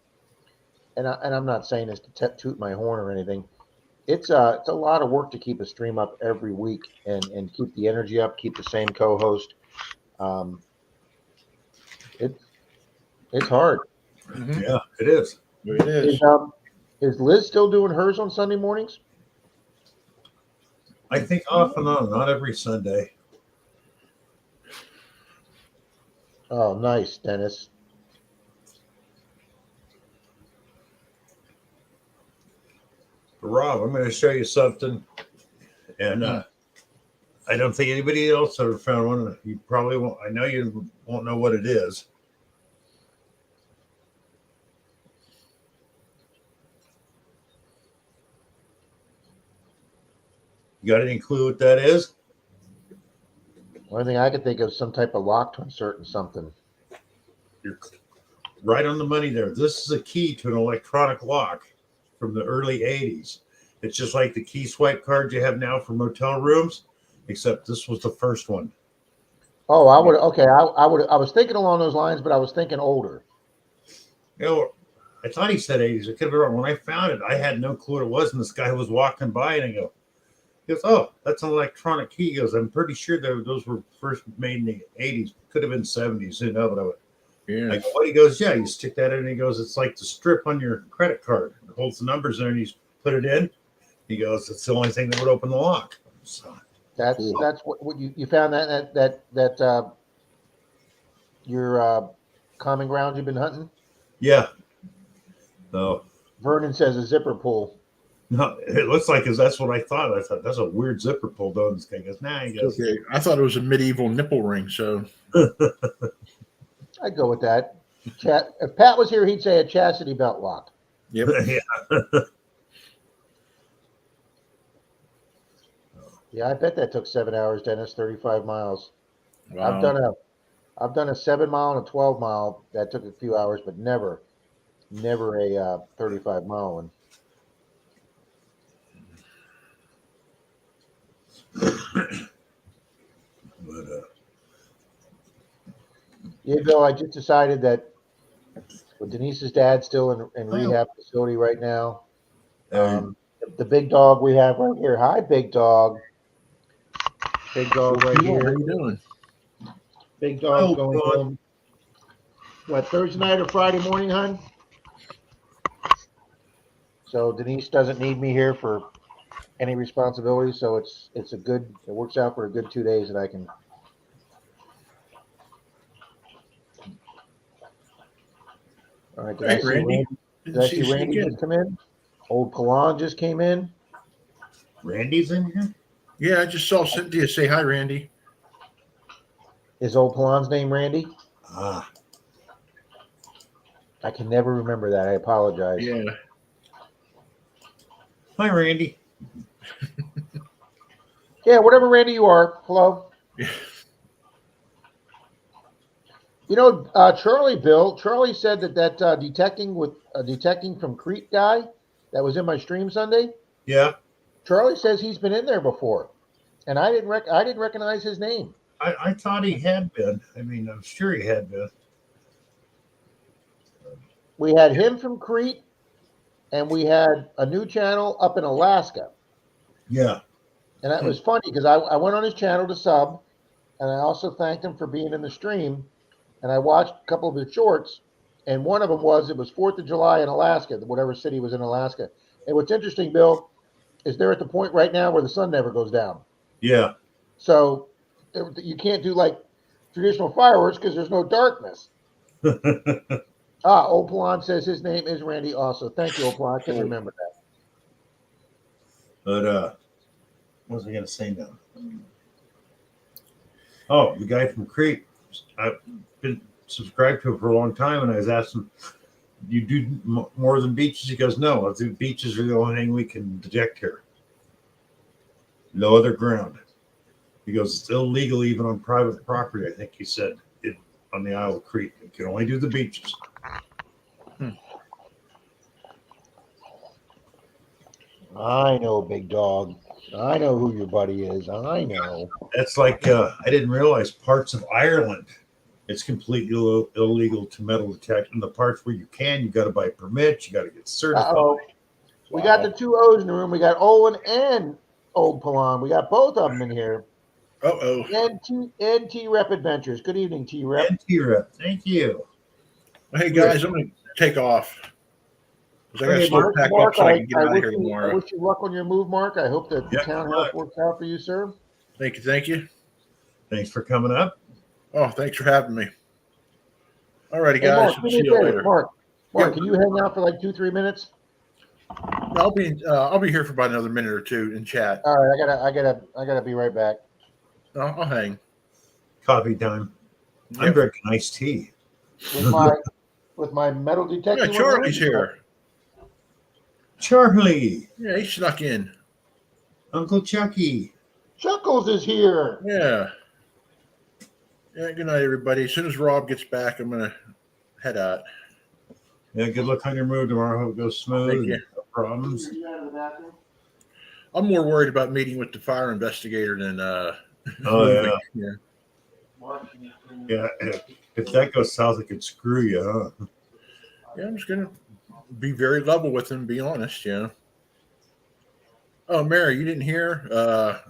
and I'm not saying this to toot my horn or anything. It's a lot of work to keep a stream up every week and keep the energy up, keep the same co-host. It's hard. Mhm. Yeah, it is. It is. Is Liz still doing hers on Sunday mornings? I think off and on, not every Sunday. Oh, nice, Dennis. But Rob, I'm going to show you something, and I don't think anybody else ever found one. You probably won't. I know you won't know what it is. You got any clue what that is? Only thing I could think of is some type of lock to insert in something. You're right on the money there. This is a key to an electronic lock from the early 80s. It's just like the key swipe cards you have now for motel rooms, except this was the first one. Oh, I would. Okay, I would. I was thinking along those lines, but I was thinking older. You know, I thought he said 80s. I could be wrong. When I found it, I had no clue what it was. And this guy was walking by and he goes, oh, that's an electronic key. He goes, I'm pretty sure those were first made in the 80s. Could have been 70s. Who knows? But I went, Yeah. I go, what? He goes, yeah, you stick that in. And he goes, it's like the strip on your credit card. It holds the numbers there and you put it in. He goes, it's the only thing that would open the lock. So, That's cool. that's what you found that your common ground you've been hunting. Yeah. So, Vernon says a zipper pull. no, it looks like that's what I thought. I thought that's a weird zipper pull, though. This guy goes, nah, he goes, Okay. I thought it was a medieval nipple ring. So I'd go with that. If Pat was here, he'd say a chastity belt lock. yep. yeah. Yeah, I bet that took 7 hours, Dennis. 35 miles. Wow. I've done a 7 mile and a 12 mile. That took a few hours, but never a 35 mile one. But, Yeah, Bill, I just decided that with Denise's dad still in rehab facility right now. The big dog we have right here. Hi, big dog. Big dog right What here. are you doing? Big dog Oh, going God. home. What, Thursday night or Friday morning, hon? So Denise doesn't need me here for any responsibility. So it works out for a good 2 days that I can. All right, Hey, Randy. Did I see Randy just come in? Old Kalan just came in. Randy's in here? Yeah, I just saw Cynthia say hi, Randy. Is old Kalan's name Randy? Ah, I can never remember that. I apologize. Yeah. hi, Randy. Yeah, whatever Randy you are. Hello. Yeah. You know, Charlie said that detecting from Crete guy that was in my stream Sunday. Yeah, Charlie says he's been in there before, and I didn't recognize his name. I thought he had been. I mean, I'm sure he had been. We had him from Crete, and we had a new channel up in Alaska. Yeah. And that was funny because I went on his channel to sub, and I also thanked him for being in the stream. And I watched a couple of his shorts, and one of them was 4th of July in Alaska, whatever city was in Alaska. And what's interesting, Bill, is they're at the point right now where the sun never goes down. Yeah. So you can't do like traditional fireworks because there's no darkness. Old Palan says his name is Randy also. Thank you, Old Palan. I couldn't remember that. But what was I gonna say now? Oh, the guy from Crete. I've been subscribed to it for a long time, and I was asking, "You do more than beaches?" He goes, "No, I think beaches are the only thing we can detect here. No other ground." He goes, "It's illegal even on private property." I think he said it on the Isle of Crete. You can only do the beaches. I know, big dog. I know who your buddy is. I know. That's like I didn't realize parts of Ireland. It's completely illegal to metal detect. And the parts where you can, you got to buy permits. You got to get certified. Uh-oh. We got the two O's in the room. We got Owen and Old Palon. We got both of them in here. Uh-oh. And T-Rep Adventures. Good evening, T-Rep. And T-Rep, thank you. Hey, guys, I'm going to take off. 'Cause I got to Hey, start pack up so I can get out of here I tomorrow. wish you luck on your move, Mark. I hope the Yeah, townhouse works out for you, sir. Thank you. Thank you. Thanks for coming up. Oh, thanks for having me. All righty, Hey, guys. Mark, do me See a you favor. later. Mark, Yeah. can you hang out for like 2-3 minutes? I'll be here for about another minute or two in chat. All right, I gotta be right back. I'll hang. Coffee time. I'm Yep. drinking iced tea. With my metal detector. Yeah, Charlie's here. Charlie, Yeah, he snuck in. Uncle Chucky. Chuckles is here. Yeah. Yeah, good night, everybody. As soon as Rob gets back, I'm going to head out. Yeah, good luck on your move tomorrow. Hope it goes smooth. Thank you. No problems. I'm more worried about meeting with the fire investigator than Oh, moving. yeah. Yeah. Yeah, if that goes south, it could screw you, huh? Yeah, I'm just going to be very level with him, be honest, yeah. Oh, Mary, you didn't hear?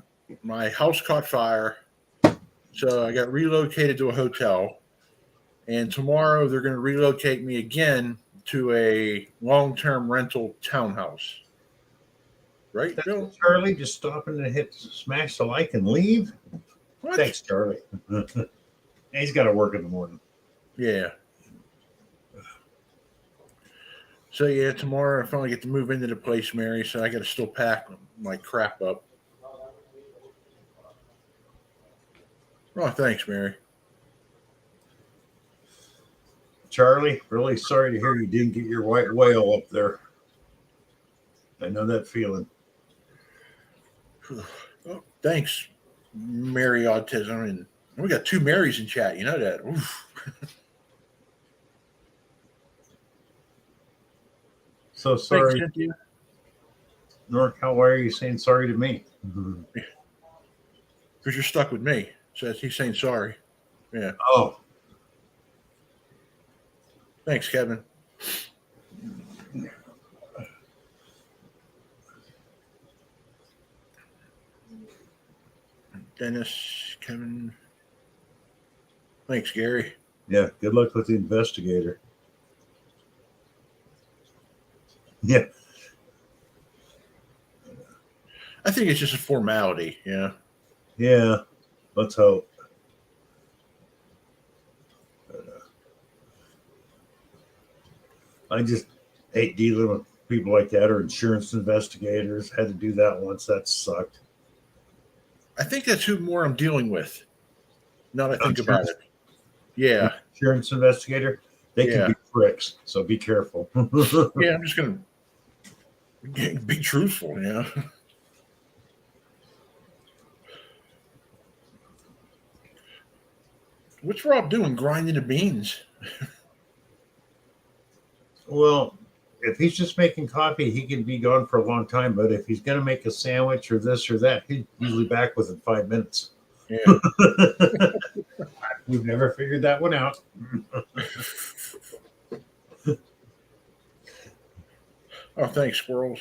My house caught fire. So I got relocated to a hotel. And tomorrow they're going to relocate me again to a long-term rental townhouse. Right, Bill? Charlie, just stopping to hit smash the like and leave? What? Thanks, Charlie. He's got to work in the morning. Yeah. So yeah, tomorrow I finally get to move into the place, Mary. So I got to still pack my crap up. Oh, thanks, Mary. Charlie, really sorry to hear you didn't get your white whale up there. I know that feeling. Oh, thanks, Mary Autism. And we got two Marys in chat. You know that. Oof. So sorry. Thanks, Cynthia. NorCal, why are you saying sorry to me? Because you're stuck with me. So he's saying sorry. Yeah. Oh, Thanks, Kevin. Dennis, Kevin. Thanks, Gary. yeah. Good luck with the investigator. Yeah. I think it's just a formality. Yeah. Yeah. Let's hope. I just hate dealing with people like that or insurance investigators. Had to do that once. That sucked. I think that's who more I'm dealing with. Now that I think about it. Yeah. Insurance investigator, they Yeah. can be pricks. So be careful. Yeah, I'm just going to be truthful, yeah. What's Rob doing? Grinding the beans. Well, if he's just making coffee, he can be gone for a long time. But if he's going to make a sandwich or this or that, he's usually back within 5 minutes. Yeah. We've never figured that one out. Oh, thanks, squirrels.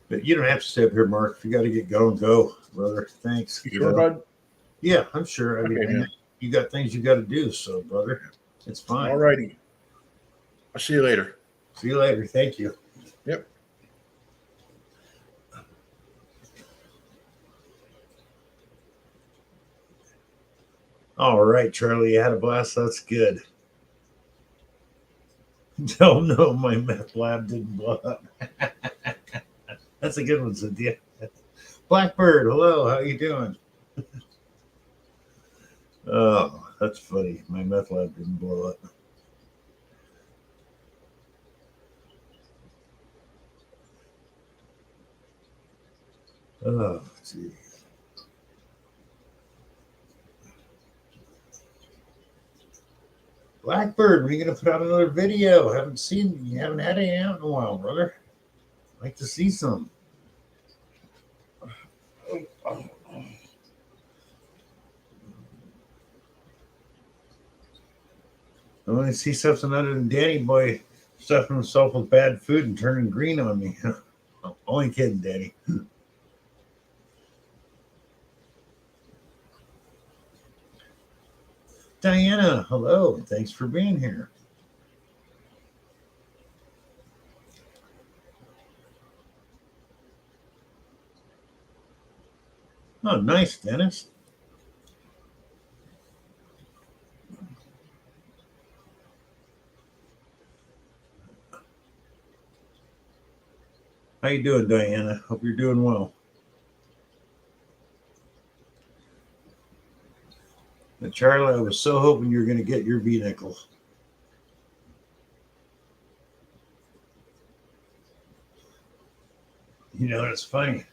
But you don't have to stay up here, Mark. If you got to get going, go, brother. Thanks. You sure, bud? Yeah, I'm sure. I mean, man. you got things you got to do, so brother, it's fine. All righty. I'll see you later. See you later. Thank you. Yep. All right, Charlie, you had a blast. That's good. Oh no, my meth lab didn't blow up. That's a good one, Cynthia. Blackbird, hello, how you doing? Oh, that's funny. My meth lab didn't blow up. Oh, gee. Blackbird, when are you gonna put out another video? You haven't had any out in a while, brother. I'd like to see some. I want to see something other than Danny Boy stuffing himself with bad food and turning green on me. Only kidding, Danny. Diana, hello. Thanks for being here. Oh, nice, Dennis. How you doing, Diana? Hope you're doing well. And Charlie, I was so hoping you were going to get your V-nickel. You know, it's funny.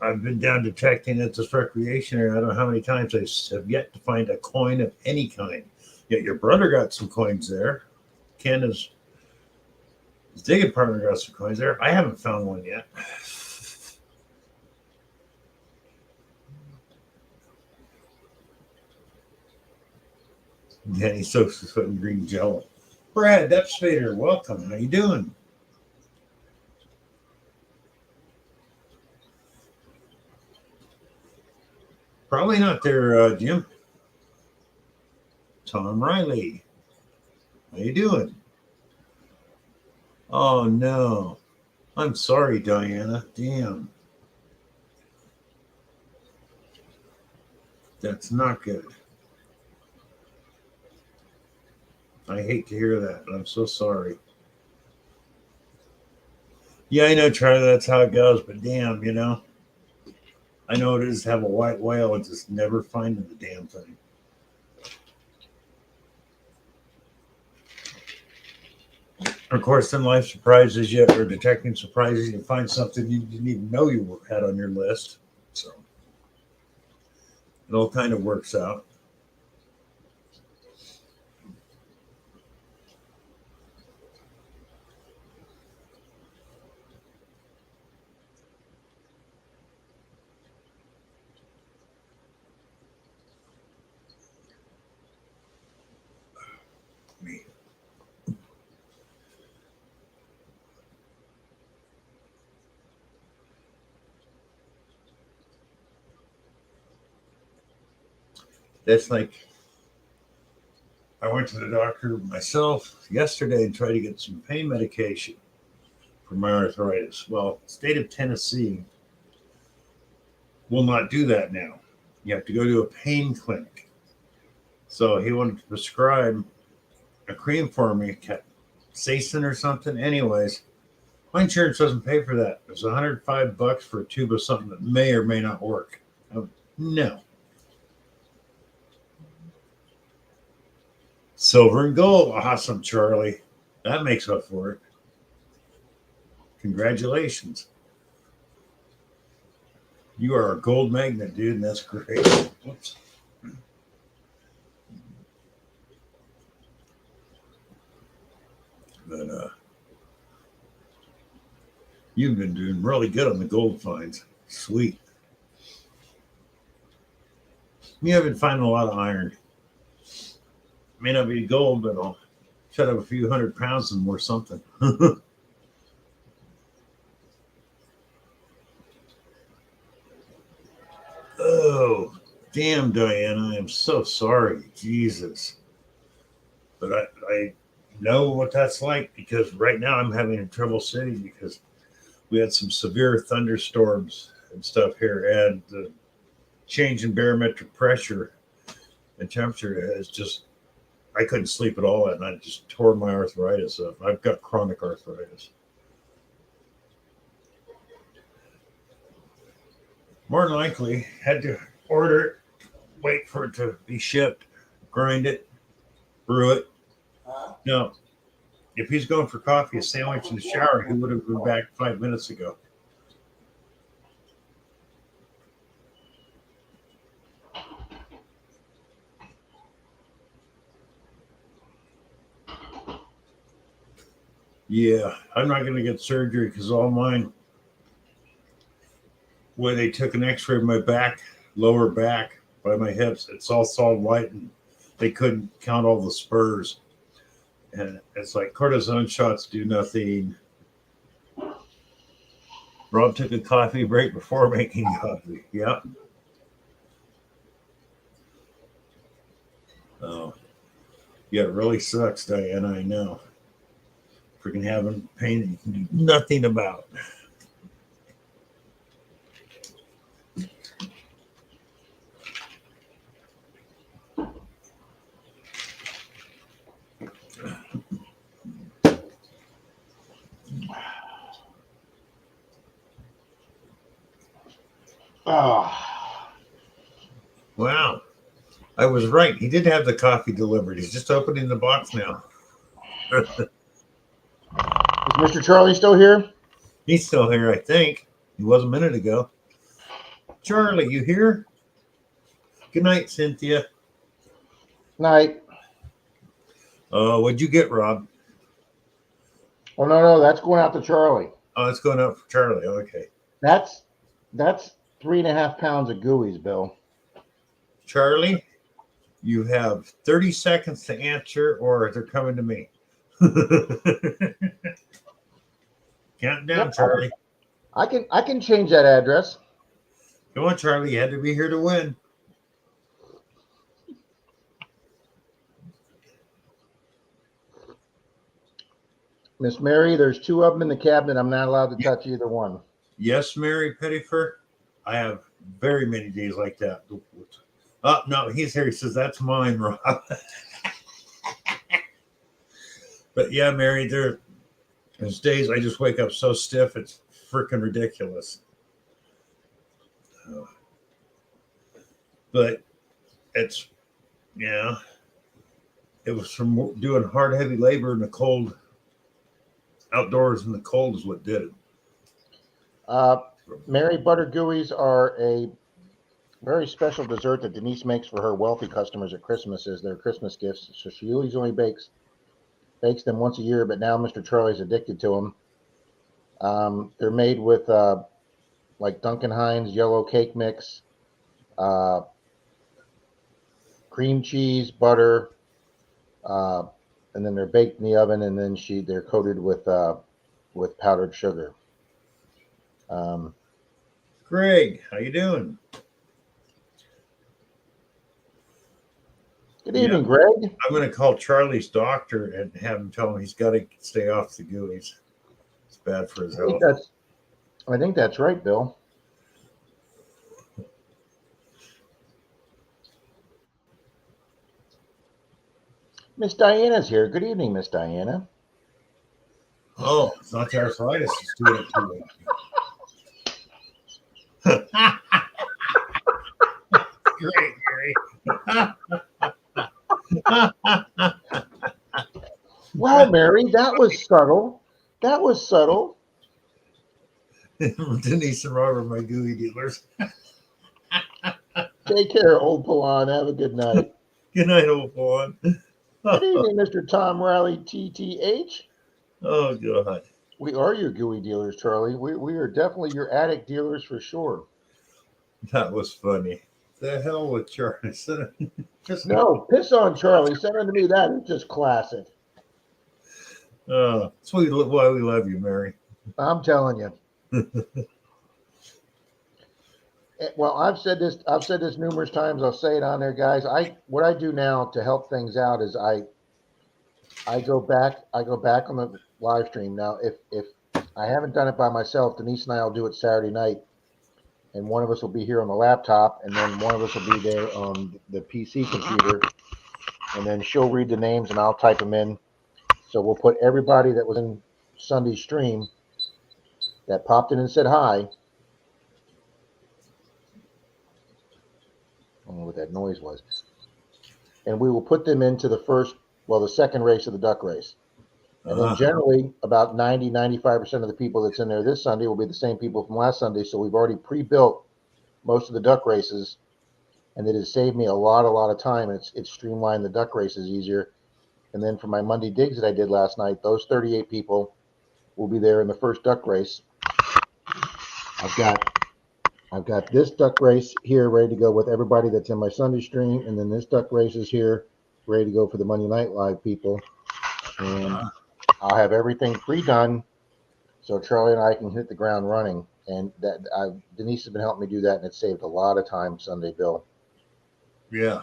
I've been down detecting at this recreation area. I don't know how many times I have yet to find a coin of any kind. Yet your brother got some coins there. Ken his digging partner got some coins there. I haven't found one yet. Danny soaks his foot in green jello. Brad, that's Vader. Welcome. How you doing? Probably not there, Jim. Tom Riley. How you doing? Oh no. I'm sorry, Diana. Damn. That's not good. I hate to hear that. I'm so sorry. Yeah, I know, Charlie, that's how it goes, but damn, you know. I know it is to have a white whale and just never finding the damn thing. Of course, then life surprises you, or detecting surprises you, find something you didn't even know you had on your list. So it all kind of works out. Me. That's like I went to the doctor myself yesterday and tried to get some pain medication for my arthritis. Well, state of Tennessee will not do that now. You have to go to a pain clinic. So he wanted to prescribe a cream for me, Sasson or something. Anyways, my insurance doesn't pay for that. It's $105 for a tube of something that may or may not work. No. Silver and gold. Awesome, Charlie. That makes up for it. Congratulations. You are a gold magnet, dude, and that's great. Whoops. But you've been doing really good on the gold finds. Sweet. You have been finding a lot of iron. May not be gold, but I'll shut up a few 100 pounds and more something. Oh, damn, Diana. I am so sorry. Jesus. But I know what that's like because right now I'm having a trouble sitting because we had some severe thunderstorms and stuff here, and the change in barometric pressure and temperature has just I couldn't sleep at all, and I just tore my arthritis up. I've got chronic arthritis. More than likely, had to order it, wait for it to be shipped, grind it, brew it. No, if he's going for coffee, a sandwich, in the shower, he would have been back 5 minutes ago. Yeah, I'm not going to get surgery because all mine, when they took an x-ray of my back, lower back by my hips, it's all solid white, and they couldn't count all the spurs. And it's like cortisone shots do nothing. Rob took a coffee break before making coffee. Yep. Oh, yeah, it really sucks, Diana. I know. Freaking having pain that you can do nothing about. Ah, Wow. I was right. He did have the coffee delivered. He's just opening the box now. is Mr. Charlie still here? He's still here, I think. He was a minute ago. Charlie, you here? Good night, Cynthia. Night. What'd you get, Rob? Oh no, that's going out to Charlie. Oh, it's going out for Charlie. Okay. That's 3.5 pounds of gooey's, Bill. Charlie, you have 30 seconds to answer, or they're coming to me. Count down, Yep. Charlie. I can change that address. Come on, Charlie. You had to be here to win. Miss Mary, there's 2 of them in the cabinet. I'm not allowed to touch either one. Yes, Mary Pettifer. I have very many days like that. Oh, no, he's here. He says, that's mine, Rob. But yeah, Mary, there's days I just wake up so stiff, it's freaking ridiculous. But it's, yeah, it was from doing hard, heavy labor in the cold, outdoors in the cold is what did it. Mary, butter gooey's are a very special dessert that Denise makes for her wealthy customers at Christmas as their Christmas gifts. So she usually bakes them once a year, but now Mr. Charlie's addicted to them. They're made with like Duncan Hines yellow cake mix, cream cheese, butter, and then they're baked in the oven, and then they're coated with powdered sugar. Greg, how you doing? Good evening, Greg. I'm going to call Charlie's doctor and have him tell him he's got to stay off the gooeys. It's bad for his health. I think that's right, Bill. Miss Diana's here. Good evening, Miss Diana. Oh, it's not the arthritis. It's doing it too late. Great, Wow, Mary, that was subtle. That was subtle. Denise and Robert, my gooey dealers. Take care, old Palan. Have a good night. Good night, old boy. Good evening, Mr. Tom Riley, TTH. Oh, God. We are your gooey dealers, Charlie. We are definitely your attic dealers for sure. That was funny. The hell with Charlie. Just No, piss on Charlie. Send him to me. That is just classic. that's why we love you, Mary. I'm telling you. Well, I've said this numerous times. I'll say it on there, guys. What I do now to help things out is I go back on the live stream. Now, if I haven't done it by myself, Denise and I will do it Saturday night, and one of us will be here on the laptop, and then one of us will be there on the PC computer, and then she'll read the names and I'll type them in. So we'll put everybody that was in Sunday's stream that popped in and said hi. I don't know what that noise was. And we will put them into the second race of the duck race. And then generally about 95% of the people that's in there this Sunday will be the same people from last Sunday. So we've already pre-built most of the duck races, and it has saved me a lot of time. And it's streamlined the duck races easier. And then for my Monday digs that I did last night, those 38 people will be there in the first duck race. I've got this duck race here ready to go with everybody that's in my Sunday stream, and then this duck race is here ready to go for the Monday Night Live people. And I'll have everything pre-done so Charlie and I can hit the ground running. And Denise has been helping me do that, and it saved a lot of time Sunday, Bill. Yeah.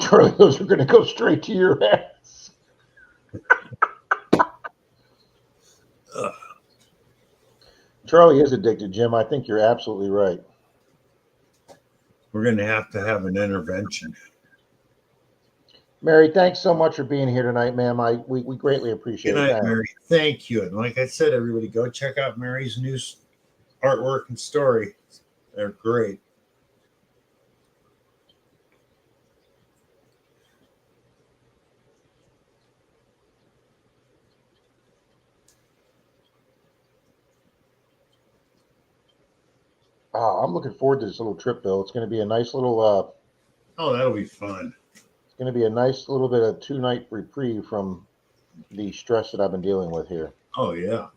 Charlie, those are going to go straight to your ass. Charlie is addicted, Jim. I think you're absolutely right. We're going to have an intervention. Mary, thanks so much for being here tonight, ma'am. We greatly appreciate Good it. night, Mary. Thank you. And like I said, everybody, go check out Mary's new artwork and story. They're great. I'm looking forward to this little trip, Bill. It's going to be a nice little. That'll be fun. It's going to be a nice little bit of 2-night reprieve from the stress that I've been dealing with here. Oh yeah.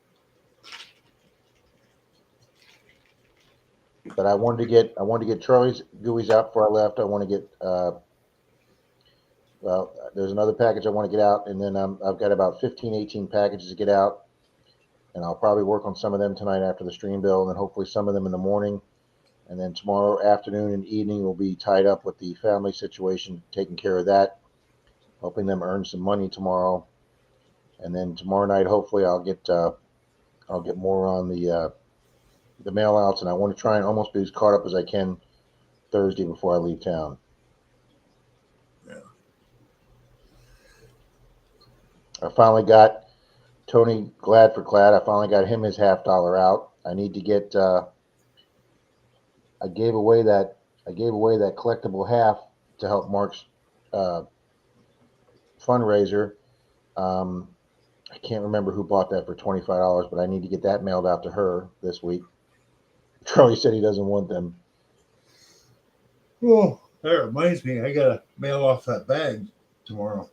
But I wanted to get Charlie's gooeys out before I left. I want to get there's another package I want to get out, and then I've got about 18 packages to get out, and I'll probably work on some of them tonight after the stream, Bill, and then hopefully some of them in the morning. And then tomorrow afternoon and evening will be tied up with the family situation, taking care of that, helping them earn some money tomorrow. And then tomorrow night, hopefully, I'll get more on the mail outs, and I want to try and almost be as caught up as I can Thursday before I leave town. Yeah. I finally got Tony Glad for Clad. I finally got him his $50 out. I need to get. I gave away that collectible half to help Mark's fundraiser. I can't remember who bought that for $25, but I need to get that mailed out to her this week. Charlie said he doesn't want them. Well, that reminds me, I gotta mail off that bag tomorrow.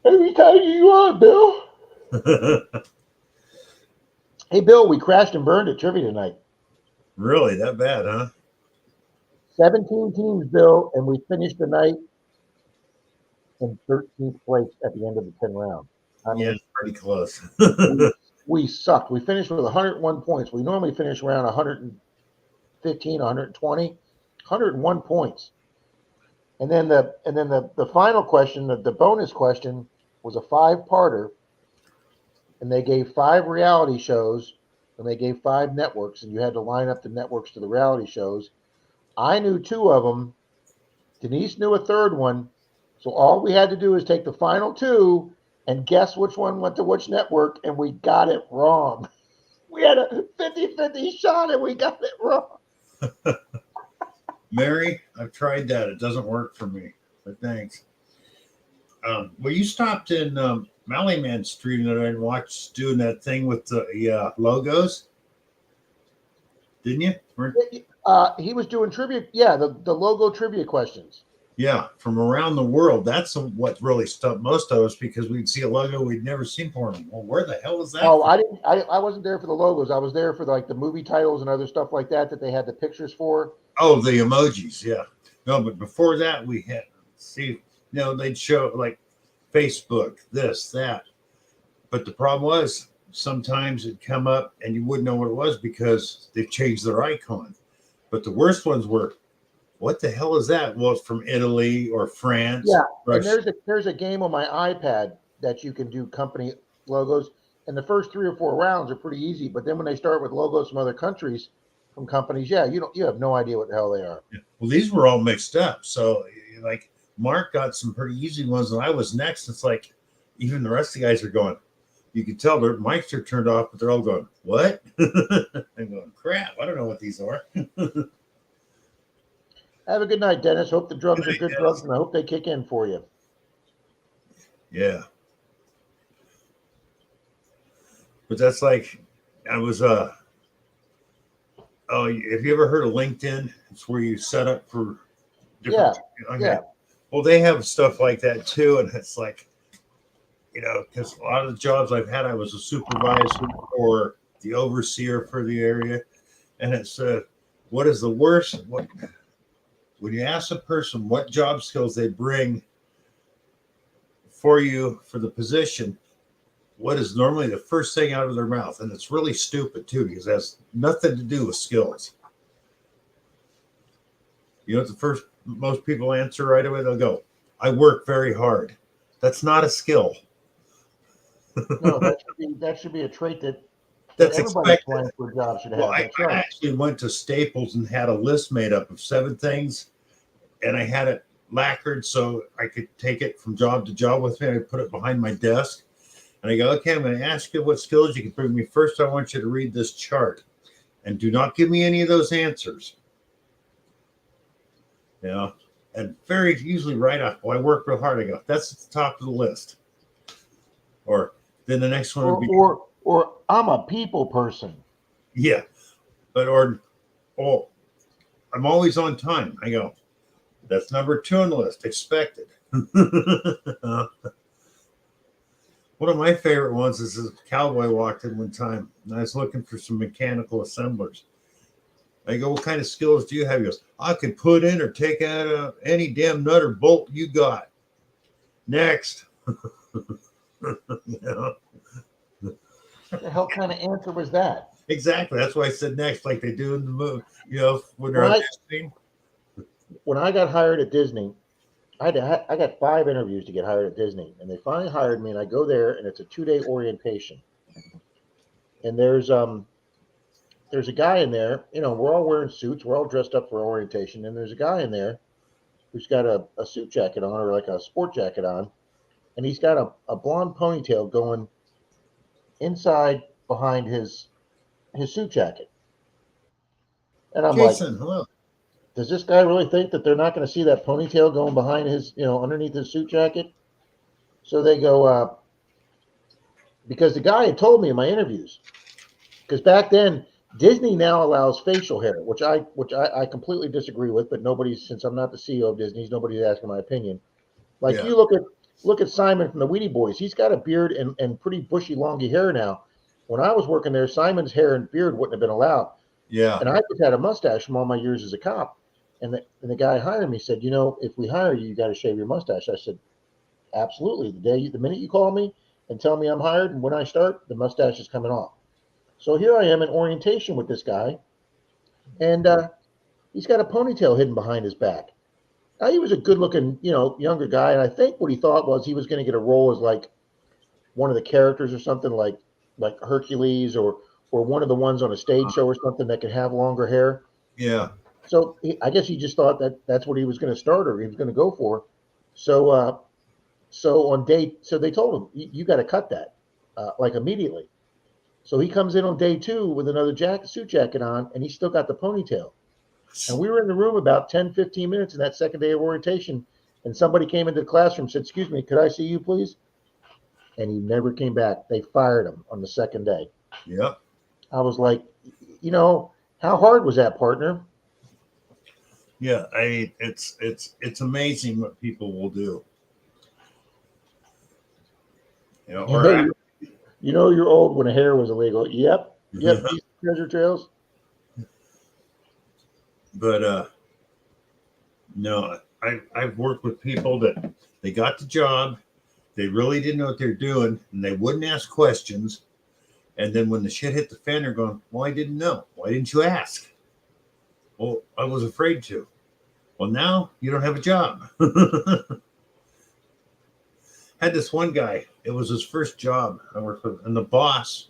Anytime you want, Bill. Hey, Bill, we crashed and burned at trivia tonight. Really, that bad, huh? 17 teams, Bill, and we finished the night in 13th place at the end of the 10 rounds. I mean, Yeah, it's pretty close. we sucked. We finished with 101 points. We normally finish around 115, 120, 101 points. And then the final question, the bonus question, was a 5-parter, and they gave 5 reality shows, and they gave 5 networks, and you had to line up the networks to the reality shows. I knew 2 of them. Denise knew a 3rd one. So all we had to do is take the final 2 and guess which one went to which network, and we got it wrong. We had a 50-50 shot, and we got it wrong. Mary, I've tried that. It doesn't work for me, but thanks. Well, you stopped in Mallyman Street and watched doing that thing with the logos, didn't you? He was doing trivia. Yeah, the logo trivia questions. Yeah, from around the world. That's what really stumped most of us, because we'd see a logo we'd never seen for them. Well, where the hell is that? Oh, I didn't. I wasn't there for the logos. I was there for like the movie titles and other stuff like that they had the pictures for. Oh, the emojis. Yeah. No, but before that, we had they'd show like Facebook, this, that. But the problem was sometimes it'd come up and you wouldn't know what it was because they've changed their icon. But the worst ones were, what the hell is that? Well, it's from Italy or France. Yeah, Russia. and there's a game on my iPad that you can do company logos. And the first 3 or 4 rounds are pretty easy, but then when they start with logos from other countries, from companies, yeah, you have no idea what the hell they are. Yeah. Well, these were all mixed up. So, like, Mark got some pretty easy ones, and I was next. It's like, even the rest of the guys are going, you can tell their mics are turned off, but they're all going, what? I'm going, crap, I don't know what these are. Have a good night, Dennis. Hope the drugs Good are night, good Dennis. drugs, and I hope they kick in for you. Yeah. But that's like, I was, oh, have you ever heard of LinkedIn? It's where you set up for different. Okay. yeah. Well, they have stuff like that too. And it's like, because a lot of the jobs I've had, I was a supervisor or the overseer for the area. And it's, what is the worst? When you ask a person what job skills they bring for you for the position, what is normally the first thing out of their mouth? And it's really stupid too, because it has nothing to do with skills. You know what the first most people answer right away? They'll go, I work very hard. That's not a skill. No, that should be a trait that That's everybody expected. applying for a job should have. Well, I That's right. actually went to Staples and had a list made up of 7 things, and I had it lacquered so I could take it from job to job with me. I put it behind my desk, and I go, okay, I'm going to ask you what skills you can bring me. First, I want you to read this chart, and do not give me any of those answers. And very usually right off, well, I work real hard. I go, that's at the top of the list. Or then the next one would be, Or I'm a people person. yeah, but oh, I'm always on time. I go, that's number 2 on the list, expected. One of my favorite ones is this cowboy walked in one time, and I was looking for some mechanical assemblers. I go, what kind of skills do you have? He goes, I can put in or take out any damn nut or bolt you got. Next. What the hell kind of answer was that? Exactly. That's why I said next, like they do in the movie, when they're Right. auditioning. When I got hired at Disney, I got 5 interviews to get hired at Disney, and they finally hired me. And I go there, and it's a 2-day orientation. And there's a guy in there. We're all wearing suits. We're all dressed up for orientation, and there's a guy in there who's got a suit jacket on, or like a sport jacket on, and he's got a blonde ponytail going inside behind his suit jacket. And I'm like, Jason, hello. does this guy really think that they're not going to see that ponytail going behind his, underneath his suit jacket? So they go, because the guy had told me in my interviews, because back then Disney now allows facial hair, which I completely disagree with, but since I'm not the CEO of Disney, nobody's asking my opinion. Like, Yeah. you look at Simon from the Wheatie Boys. He's got a beard and pretty bushy, longy hair now. When I was working there, Simon's hair and beard wouldn't have been allowed. Yeah. And I just had a mustache from all my years as a cop. And the guy hiring me said, if we hire you, you got to shave your mustache. I said, absolutely. The minute you call me and tell me I'm hired and when I start, the mustache is coming off. So here I am in orientation with this guy, and he's got a ponytail hidden behind his back. Now, he was a good-looking, younger guy, and I think what he thought was he was going to get a role as like one of the characters or something, like Hercules or one of the ones on a stage show or something that could have longer hair. Yeah. So I guess he just thought that's what he was going to start or he was going to go for. So so they told him you got to cut that like immediately. So he comes in on day 2 with another suit jacket on, and he's still got the ponytail. And we were in the room about 10, 15 minutes in that second day of orientation, and somebody came into the classroom and said, excuse me, could I see you, please? And he never came back. They fired him on the second day. Yep. I was like, how hard was that, partner? Yeah. It's amazing what people will do. You're old when hair was illegal. Yep. These treasure trails. But no, I've worked with people that they got the job, they really didn't know what they're doing, and they wouldn't ask questions. And then when the shit hit the fan, they're going, well, I didn't know. Why didn't you ask? Well, I was afraid to. Well, now you don't have a job. Had this one guy. It was his first job. I worked with, and the boss.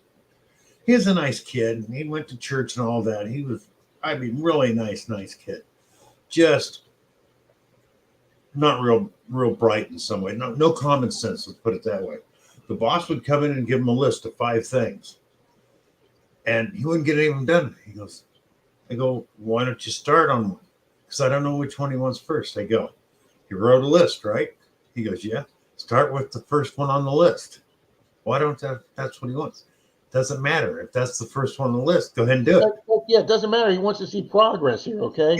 He was a nice kid. He went to church and all that. He was, I mean, really nice kid. Just not real bright in some way. No common sense. Let's put it that way. The boss would come in and give him a list of 5 things, and he wouldn't get any of them done. He goes, I go, why don't you start on one? Because I don't know which one he wants first. I go, he wrote a list, right? He goes, yeah. Start with the first one on the list. Why don't that's what he wants? Doesn't matter. If that's the first one on the list, go ahead and do it. Yeah, it doesn't matter. He wants to see progress here, okay?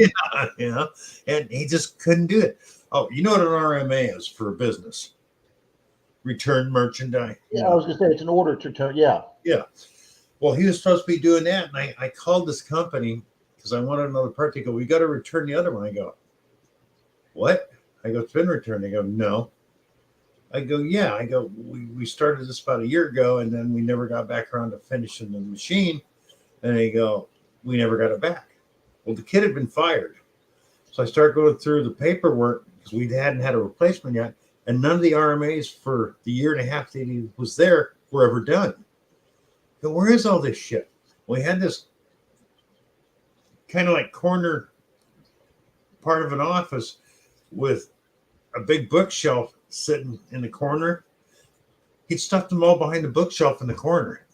Yeah. And he just couldn't do it. Oh, you know what an RMA is for a business? Return merchandise. Yeah, I was gonna say it's an order to turn. Yeah. Yeah. Well, he was supposed to be doing that. And I called this company because I wanted another part. They go, we got to return the other one. I go, what? I go, it's been returned. They go, no. I go, yeah. I go, we started this about a year ago, and then we never got back around to finishing the machine. And they go, we never got it back. Well, the kid had been fired. So I started going through the paperwork because we hadn't had a replacement yet. And none of the RMAs for the year and a half that he was there were ever done. I go, where is all this shit? We had this kind of like corner part of an office with a big bookshelf sitting in the corner. He'd stuffed them all behind the bookshelf in the corner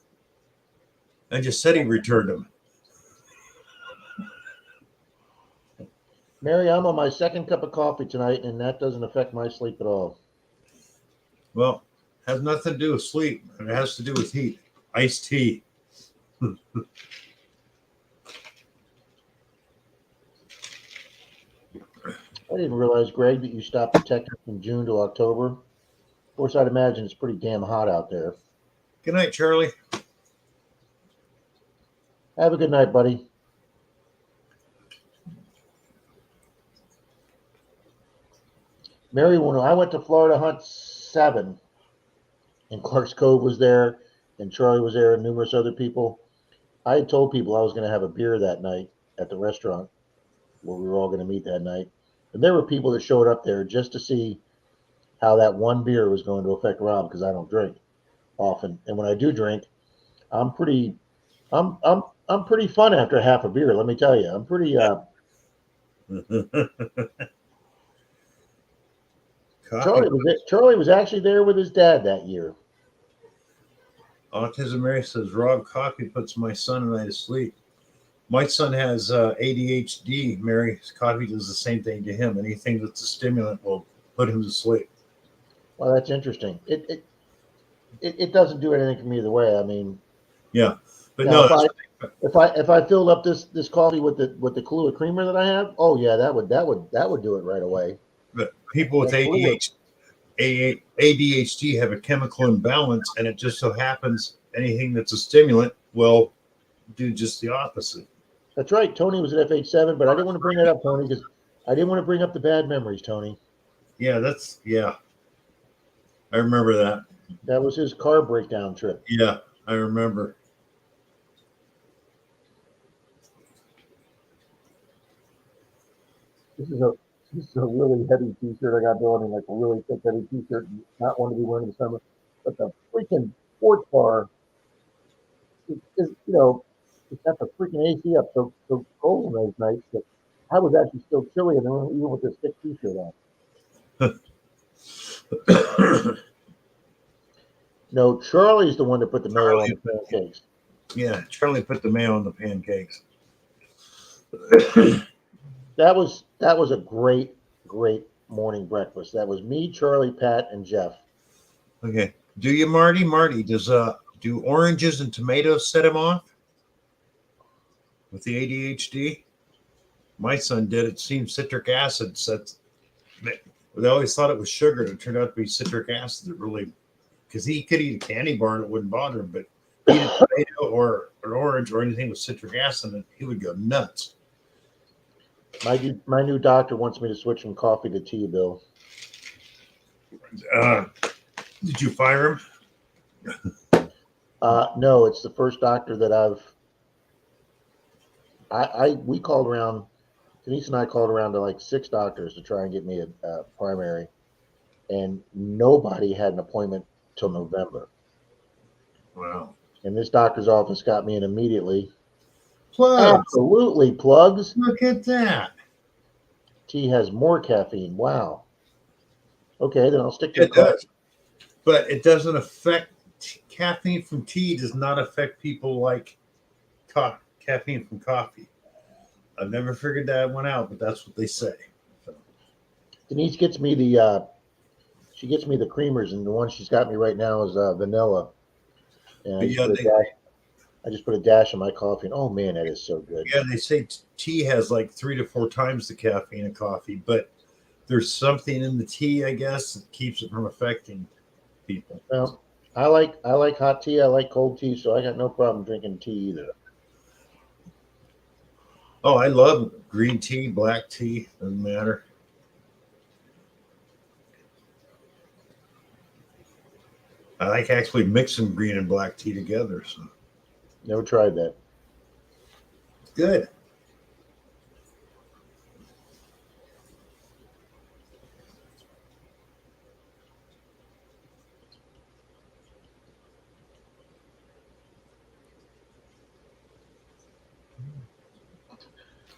and just said he returned them. Mary, I'm on my second cup of coffee tonight, and that doesn't affect my sleep at all. Well, has nothing to do with sleep. It has to do with heat. Iced tea. I didn't realize, Greg, that you stopped detecting from June to October. Of course, I'd imagine it's pretty damn hot out there. Good night, Charlie. Have a good night, buddy. Mary, when I went to Florida Hunt 7, and Clark's Cove was there, and Charlie was there, and numerous other people, I had told people I was going to have a beer that night at the restaurant where we were all going to meet that night. And there were people that showed up there just to see how that one beer was going to affect Rob, because I don't drink often. And when I do drink, I'm pretty fun after half a beer, let me tell you. I'm pretty Charlie was actually there with his dad that year. Autism Mary says, Rob, coffee puts my son and I to sleep. My son has ADHD. Mary, coffee does the same thing to him. Anything that's a stimulant will put him to sleep. Well, that's interesting. It doesn't do anything for me either way. I mean, yeah, but now, no. If I filled up this coffee with the Kahlua creamer that I have, oh yeah, that would do it right away. But people with ADHD have a chemical imbalance, and it just so happens anything that's a stimulant will do just the opposite. That's right. Tony was at FH7, but I didn't want to bring that up, Tony, because I didn't want to bring up the bad memories, Tony. Yeah, I remember that. That was his car breakdown trip. Yeah, I remember. This is a really heavy T-shirt I got going, like a really thick, heavy T-shirt. Not one to be wearing in the summer, but the freaking sports bar is it's got the freaking AC up so cold on those nights that I was actually still chilly, and even with this thick T-shirt on. No, Charlie's the one that put the mayo on the pancakes. Yeah, Charlie put the mayo on the pancakes. That was a great morning breakfast. That was me, Charlie, Pat, and Jeff. Okay. Do you, Marty? Marty, do oranges and tomatoes set him off with the ADHD? My son did. It seemed citric acid sets. They always thought it was sugar. It turned out to be citric acid. That really, because he could eat a candy bar and it wouldn't bother him, but eat a tomato or an orange or anything with citric acid, and he would go nuts. My new doctor wants me to switch from coffee to tea, Bill. Did you fire him? No, it's the first doctor that we called around. Denise and I called around to like 6 doctors to try and get me a primary, and nobody had an appointment till November. Wow. And this doctor's office got me in immediately. Plugs. Absolutely, plugs. Look at that. Tea has more caffeine. Wow. Okay, then I'll stick to It the coffee. does. But it doesn't affect caffeine from tea does not affect people like caffeine from coffee. I've never figured that one out, but that's what they say. So, Denise gets me the creamers, and the one she's got me right now is vanilla. And but yeah, I just put a dash in my coffee, and oh man, that is so good. they say tea has like 3 to 4 times the caffeine of coffee, but there's something in the tea, I guess, that keeps it from affecting people. Well, I like hot tea. I like cold tea, so I got no problem drinking tea either. Oh, I love green tea, black tea, doesn't matter. I like actually mixing green and black tea together. So Never tried that. good.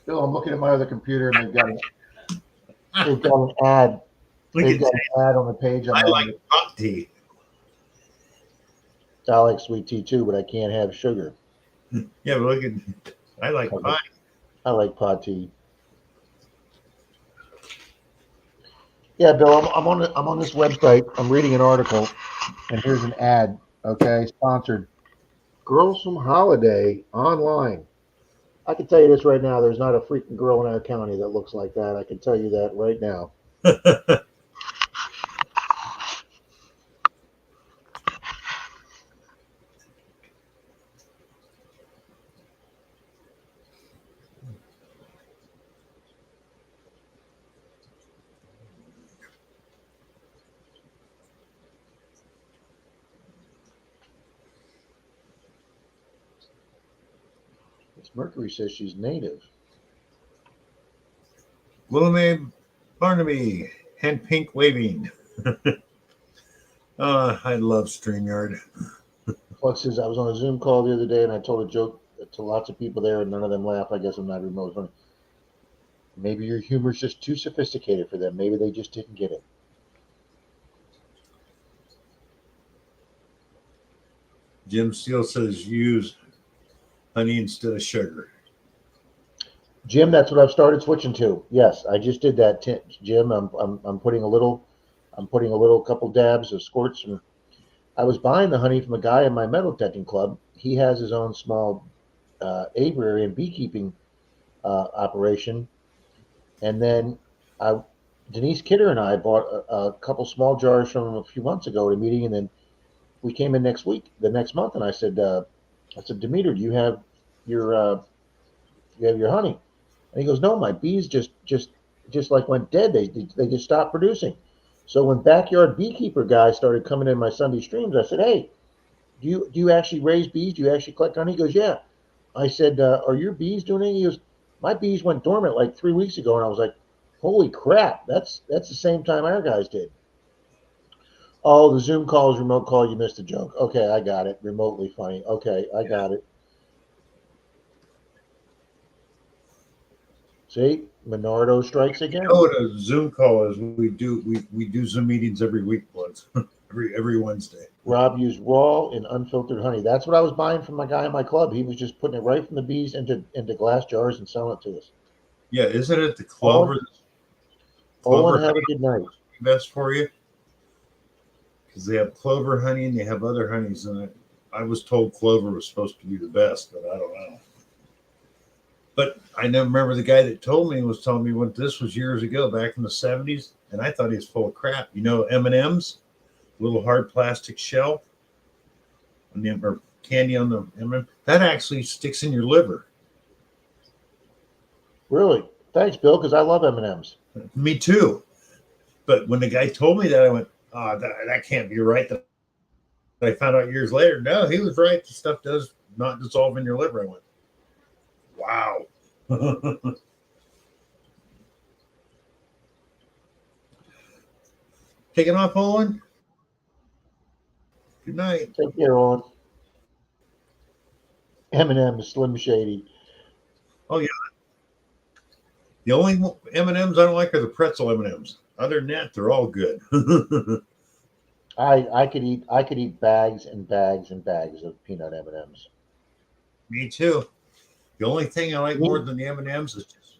Bill, I'm looking at my other computer, and they've got an ad. Look They've at got that. an ad on the page. I like hot tea. I like sweet tea too, but I can't have sugar. Yeah, but look at I like pie. I like pot tea. Yeah, Bill, I'm on this website. I'm reading an article, and here's an ad. Okay, sponsored. Girls from Holiday online. I can tell you this right now. There's not a freaking girl in our county that looks like that. I can tell you that right now. Mercury says she's native. William Barnaby, hand pink waving. I love StreamYard. Flex says, I was on a Zoom call the other day and I told a joke to lots of people there and none of them laughed. I guess I'm not remotely funny. Maybe your humor's just too sophisticated for them. Maybe they just didn't get it. Jim Steele says use honey instead of sugar. Jim, that's what I've started switching to. Yes, I just did that, Jim. I'm putting a little couple dabs of squirts. And I was buying the honey from a guy in my metal detecting club. He has his own small aviary and beekeeping operation. And then Denise Kidder and I bought a couple small jars from him a few months ago at a meeting, and then we came in the next month, and I said, Demeter, do you have your honey? And he goes, no, my bees just like went dead. They just stopped producing. So when Backyard Beekeeper guys started coming in my Sunday streams, I said, hey, do you actually raise bees? Do you actually collect honey? He goes, yeah. I said, are your bees doing anything? He goes, my bees went dormant like 3 weeks ago. And I was like, holy crap, that's the same time our guys did. Oh, the Zoom call is remote call. You missed a joke. Okay, I got it. Remotely funny. Okay, I got it. See, Menardo strikes again. You know what a Zoom call is? We do Zoom meetings every week once, every Wednesday. Rob used raw and unfiltered honey. That's what I was buying from my guy in my club. He was just putting it right from the bees into glass jars and selling it to us. Yeah, isn't it the clover? Owen, have a good night. Best for you because they have clover honey and they have other honeys in it. I was told clover was supposed to be the best, but I don't know. But I never remember the guy that told me was telling me what this was years ago, back in the 70s, and I thought he was full of crap. You know, M&Ms, little hard plastic shell, or candy on the M&M, that actually sticks in your liver. Really? Thanks, Bill, because I love M&Ms. Me too. But when the guy told me that, I went, oh, that can't be right. That I found out years later, no, he was right. The stuff does not dissolve in your liver. I went, wow. Taking off, Owen. Good night. Take care, on Eminem, Slim Shady. Oh yeah. The only M&Ms I don't like are the pretzel M&Ms. Other than that, they're all good. I could eat bags and bags and bags of peanut M&Ms. Me too. The only thing I like more than the M&Ms is just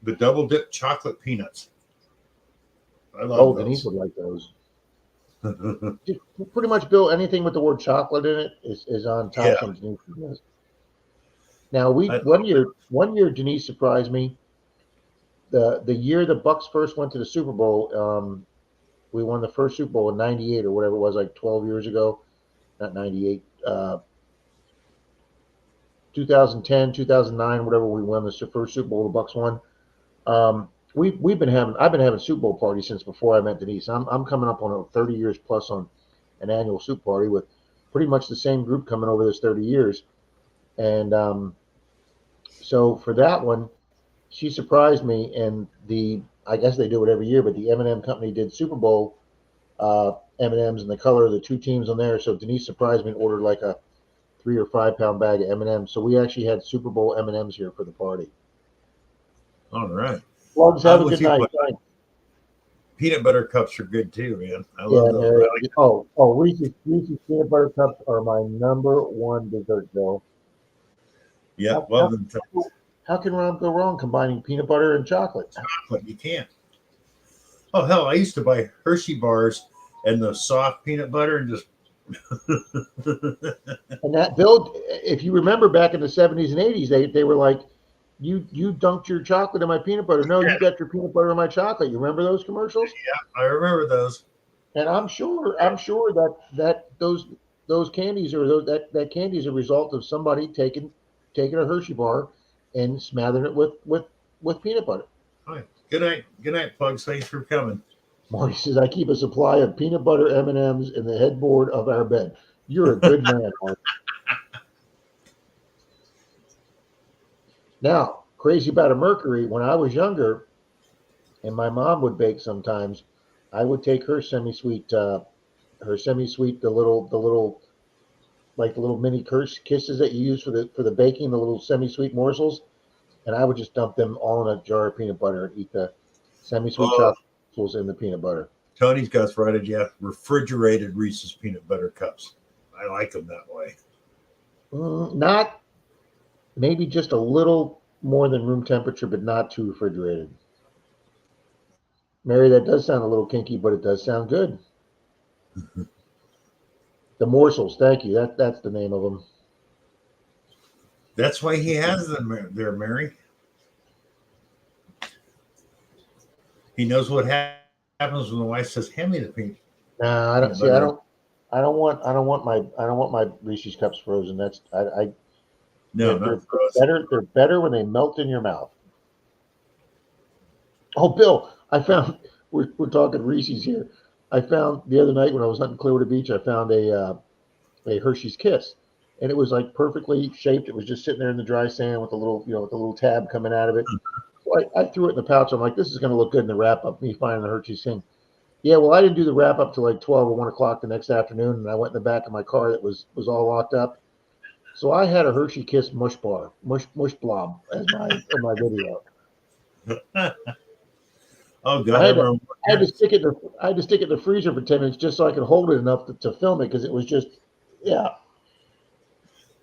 the double dip chocolate peanuts. I love Denise those. would like those. Pretty much, Bill, anything with the word chocolate in it is on Yeah. Tasha and Denise's list. Now I- one year Denise surprised me. The year the Bucks first went to the Super Bowl, we won the first Super Bowl in '98 or whatever it was, like 12 years ago. Not '98, 2010, 2009, whatever. We won the first Super Bowl the Bucks won. I've been having Super Bowl parties since before I met Denise. I'm coming up on 30 years plus on an annual soup party with pretty much the same group coming over this 30 years. And so for that one, she surprised me. And I guess they do it every year, but the M&M company did Super Bowl M&Ms and the color of the two teams on there. So Denise surprised me and ordered like a 3 or 5 pound bag of M&Ms. So we actually had Super Bowl M&Ms here for the party. All right. Plugs, have I'm a with good you, night. bud. Thanks. Peanut butter cups are good too, man. I Yeah, love those. Mary. I like- Reese's peanut butter cups are my number one dessert, Bill. yeah, love them too. How can Ron go wrong combining peanut butter and chocolate? But you can't. Oh hell, I used to buy Hershey bars and the soft peanut butter and just And that, Bill, if you remember back in the 70s and 80s, they were like, you dunked your chocolate in my peanut butter. No, you got your peanut butter in my chocolate. You remember those commercials? I remember those. And I'm sure that those candies or that candy is a result of somebody taking a Hershey bar and smothering it with peanut butter. All right. Good night, Plugs. Thanks for coming. Marty says, I keep a supply of peanut butter M&Ms in the headboard of our bed. You're a good man, Marty. Now, crazy about a Mercury, when I was younger and my mom would bake sometimes, I would take her semi-sweet, the little like the little mini kisses that you use for the baking, the little semi-sweet morsels, and I would just dump them all in a jar of peanut butter and eat the semi-sweet chocolate morsels in the peanut butter. Tony's got right at you. Refrigerated Reese's peanut butter cups. I like them that way. Not maybe just a little more than room temperature, but not too refrigerated. Mary, that does sound a little kinky, but it does sound good. The morsels, thank you. That's the name of them. That's why he has them there, Mary. He knows what happens when the wife says, "Hand me the peanut." No, I don't see. I don't want my Reese's cups frozen. That's No, they're not frozen. They're better when they melt in your mouth. Oh, Bill, I found we're talking Reese's here. I found the other night when I was hunting Clearwater Beach, I found a Hershey's Kiss, and it was like perfectly shaped. It was just sitting there in the dry sand with a little, with a little tab coming out of it. So I threw it in the pouch. I'm like, this is going to look good in the wrap up. Me finding the Hershey's thing. Yeah, well, I didn't do the wrap up till like 12 or 1 o'clock the next afternoon, and I went in the back of my car that was all locked up. So I had a Hershey Kiss mush blob as my video. Oh God, I had to stick it in the freezer for 10 minutes just so I could hold it enough to film it because it was just, yeah.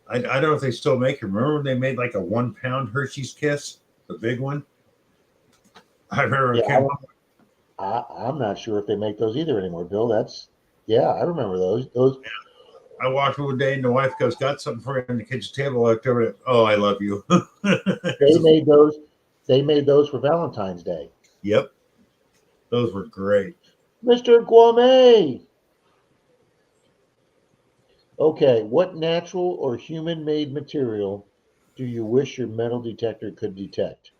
I don't know if they still make it. Remember when they made like a 1 pound Hershey's Kiss, the big one? I remember. Yeah, I'm not sure if they make those either anymore, Bill. I remember those. I walked over one day and the wife goes, "Got something for you on the kitchen table." I looked over it. Oh, I love you. They made those. They made those for Valentine's Day. Yep, those were great. Mr. Gourmet. Okay, what natural or human-made material do you wish your metal detector could detect?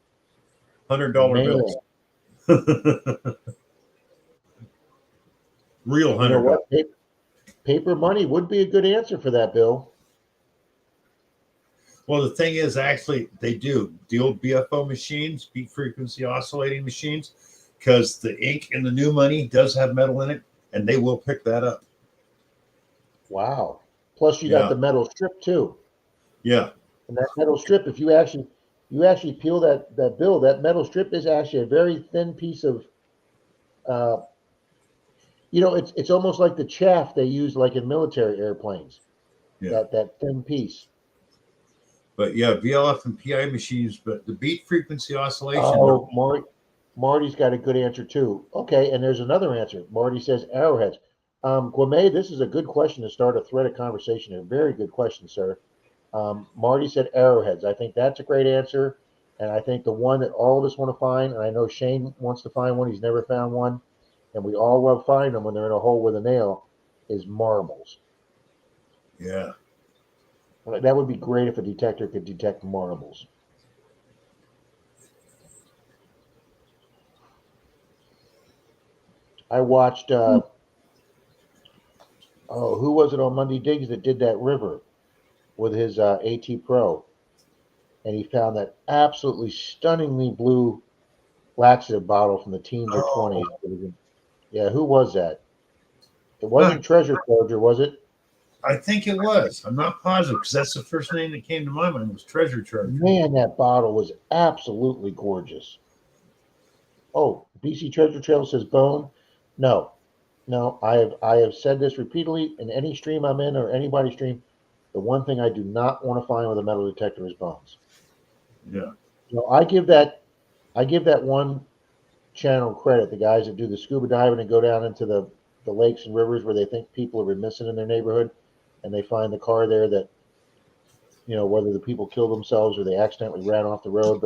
$100 Man, bills. Real you know $100. what? Paper money would be a good answer for that, Bill. Well, the thing is, actually, they do. The old BFO machines, beat frequency oscillating machines, because the ink in the new money does have metal in it, and they will pick that up. Wow. Plus, you Yeah. got the metal strip too. Yeah. And that metal strip, if you actually peel that bill, that metal strip is actually a very thin piece of, it's almost like the chaff they use like in military airplanes. Yeah. That thin piece. But yeah, VLF and PI machines, but the beat frequency oscillation. Oh, Marty's got a good answer too. Okay, and there's another answer. Marty says arrowheads. Guame, this is a good question to start a thread of conversation. A very good question, sir. Marty said arrowheads. I think that's a great answer. And I think the one that all of us want to find, and I know Shane wants to find one, he's never found one, and we all love finding them when they're in a hole with a nail, is marbles. Yeah. That would be great if a detector could detect marbles. I watched, who was it on Monday Digs that did that river with his AT Pro? And he found that absolutely stunningly blue laxative bottle from the teens or 20s. Yeah, who was that? It wasn't Treasure Charger, was it? I think it was. I'm not positive because that's the first name that came to my mind was Treasure Charger. Man, that bottle was absolutely gorgeous. Oh, BC Treasure Trail says bone. No, I have said this repeatedly in any stream I'm in or anybody's stream. The one thing I do not want to find with a metal detector is bones. Yeah. I give that one channel credit. The guys that do the scuba diving and go down into the lakes and rivers where they think people are missing in their neighborhood, and they find the car there that, whether the people killed themselves or they accidentally ran off the road.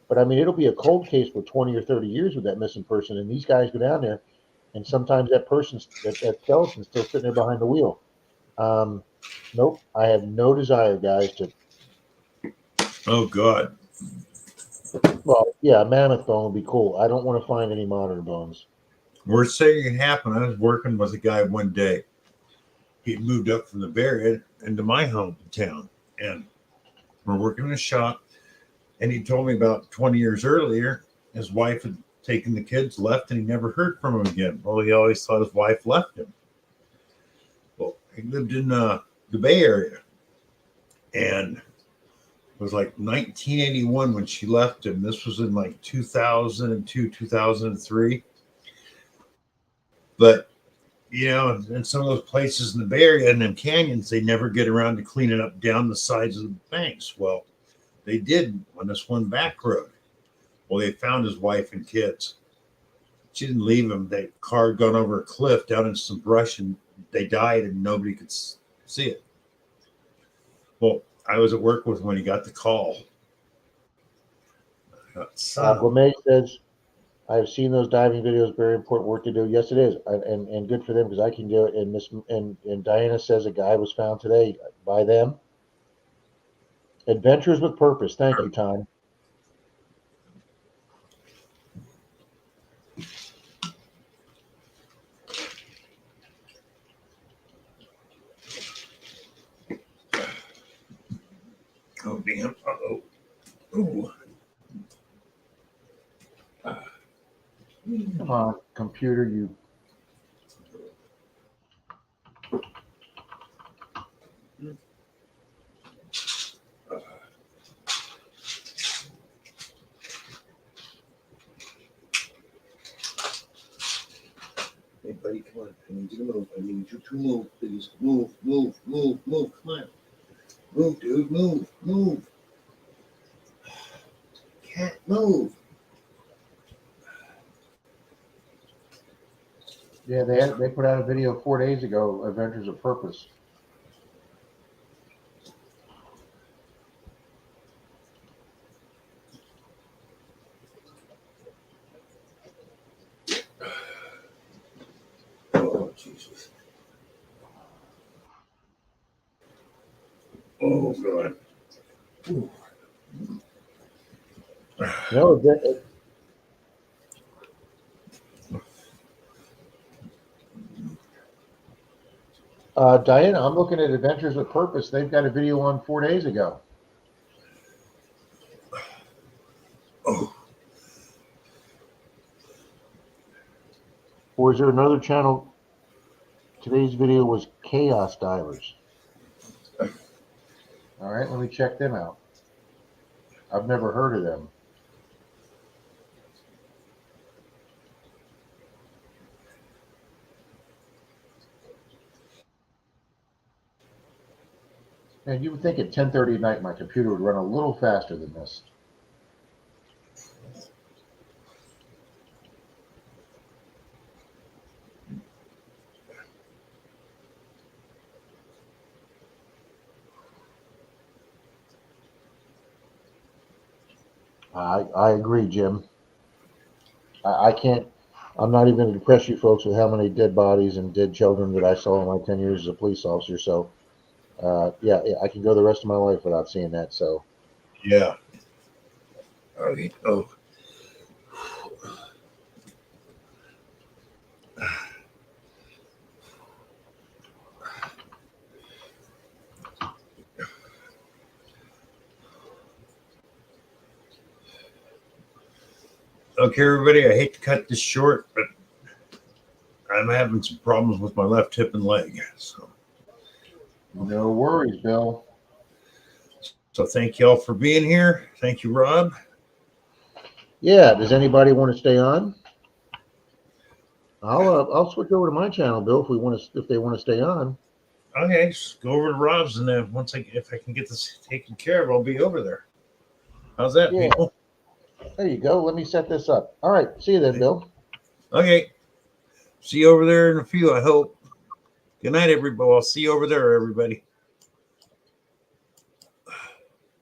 But I mean, it'll be a cold case for 20 or 30 years with that missing person, and these guys go down there, and sometimes that skeleton's still sitting there behind the wheel. Nope, I have no desire, guys, to. Oh God. Well, yeah, a mammoth bone would be cool. I don't want to find any modern bones. Worst thing that can happen. I was working with a guy one day. He moved up from the Bay Area into my hometown, and we're working in a shop. And he told me about 20 years earlier, his wife had taken the kids, left, and he never heard from him again. Well, he always thought his wife left him. Well, he lived in the Bay Area, and it was like 1981 when she left him. This was in like 2002, 2003. But, in some of those places in the Bay Area and them canyons, they never get around to cleaning up down the sides of the banks. Well, they did on this one back road. Well, they found his wife and kids. She didn't leave him. The car had gone over a cliff down into some brush, and they died, and nobody could see it. Well, I was at work with him when he got the call. Gourmet says, I have seen those diving videos. Very important work to do. Yes, it is, and good for them because I can do it. And Diana says a guy was found today by them. Adventures with Purpose. Thank you, Tom. Oh, damn. Uh-oh. Ooh. Come on, computer, you. Hey, buddy, come on. I need you to move. I need you to move, please. Move. Come on. Move, dude. Move. Can't move. Yeah, they put out a video 4 days ago, Adventures of Purpose. Oh, Jesus. Oh, God. Ooh. No, Diana, I'm looking at Adventures with Purpose. They've got a video on 4 days ago. Oh. Or is there another channel? Today's video was Chaos Divers. All right, let me check them out. I've never heard of them. And you would think at 10:30 at night my computer would run a little faster than this. I agree, Jim. I can't. I'm not even going to depress you folks with how many dead bodies and dead children that I saw in my 10 years as a police officer. So, yeah, I can go the rest of my life without seeing that. So, Yeah. Okay. Oh. Okay, everybody, I hate to cut this short, but I'm having some problems with my left hip and leg. no worries, Bill. So thank you all for being here. Thank you, Rob. Yeah. Does anybody want to stay on? I'll switch over to my channel, Bill, if they want to stay on. Okay, just go over to Rob's, and then if I can get this taken care of, I'll be over there. How's that, Yeah. people? There you go. Let me set this up. All right. See you then, Bill. Okay. See you over there in a few, I hope. Good night, everybody. I'll see you over there, everybody.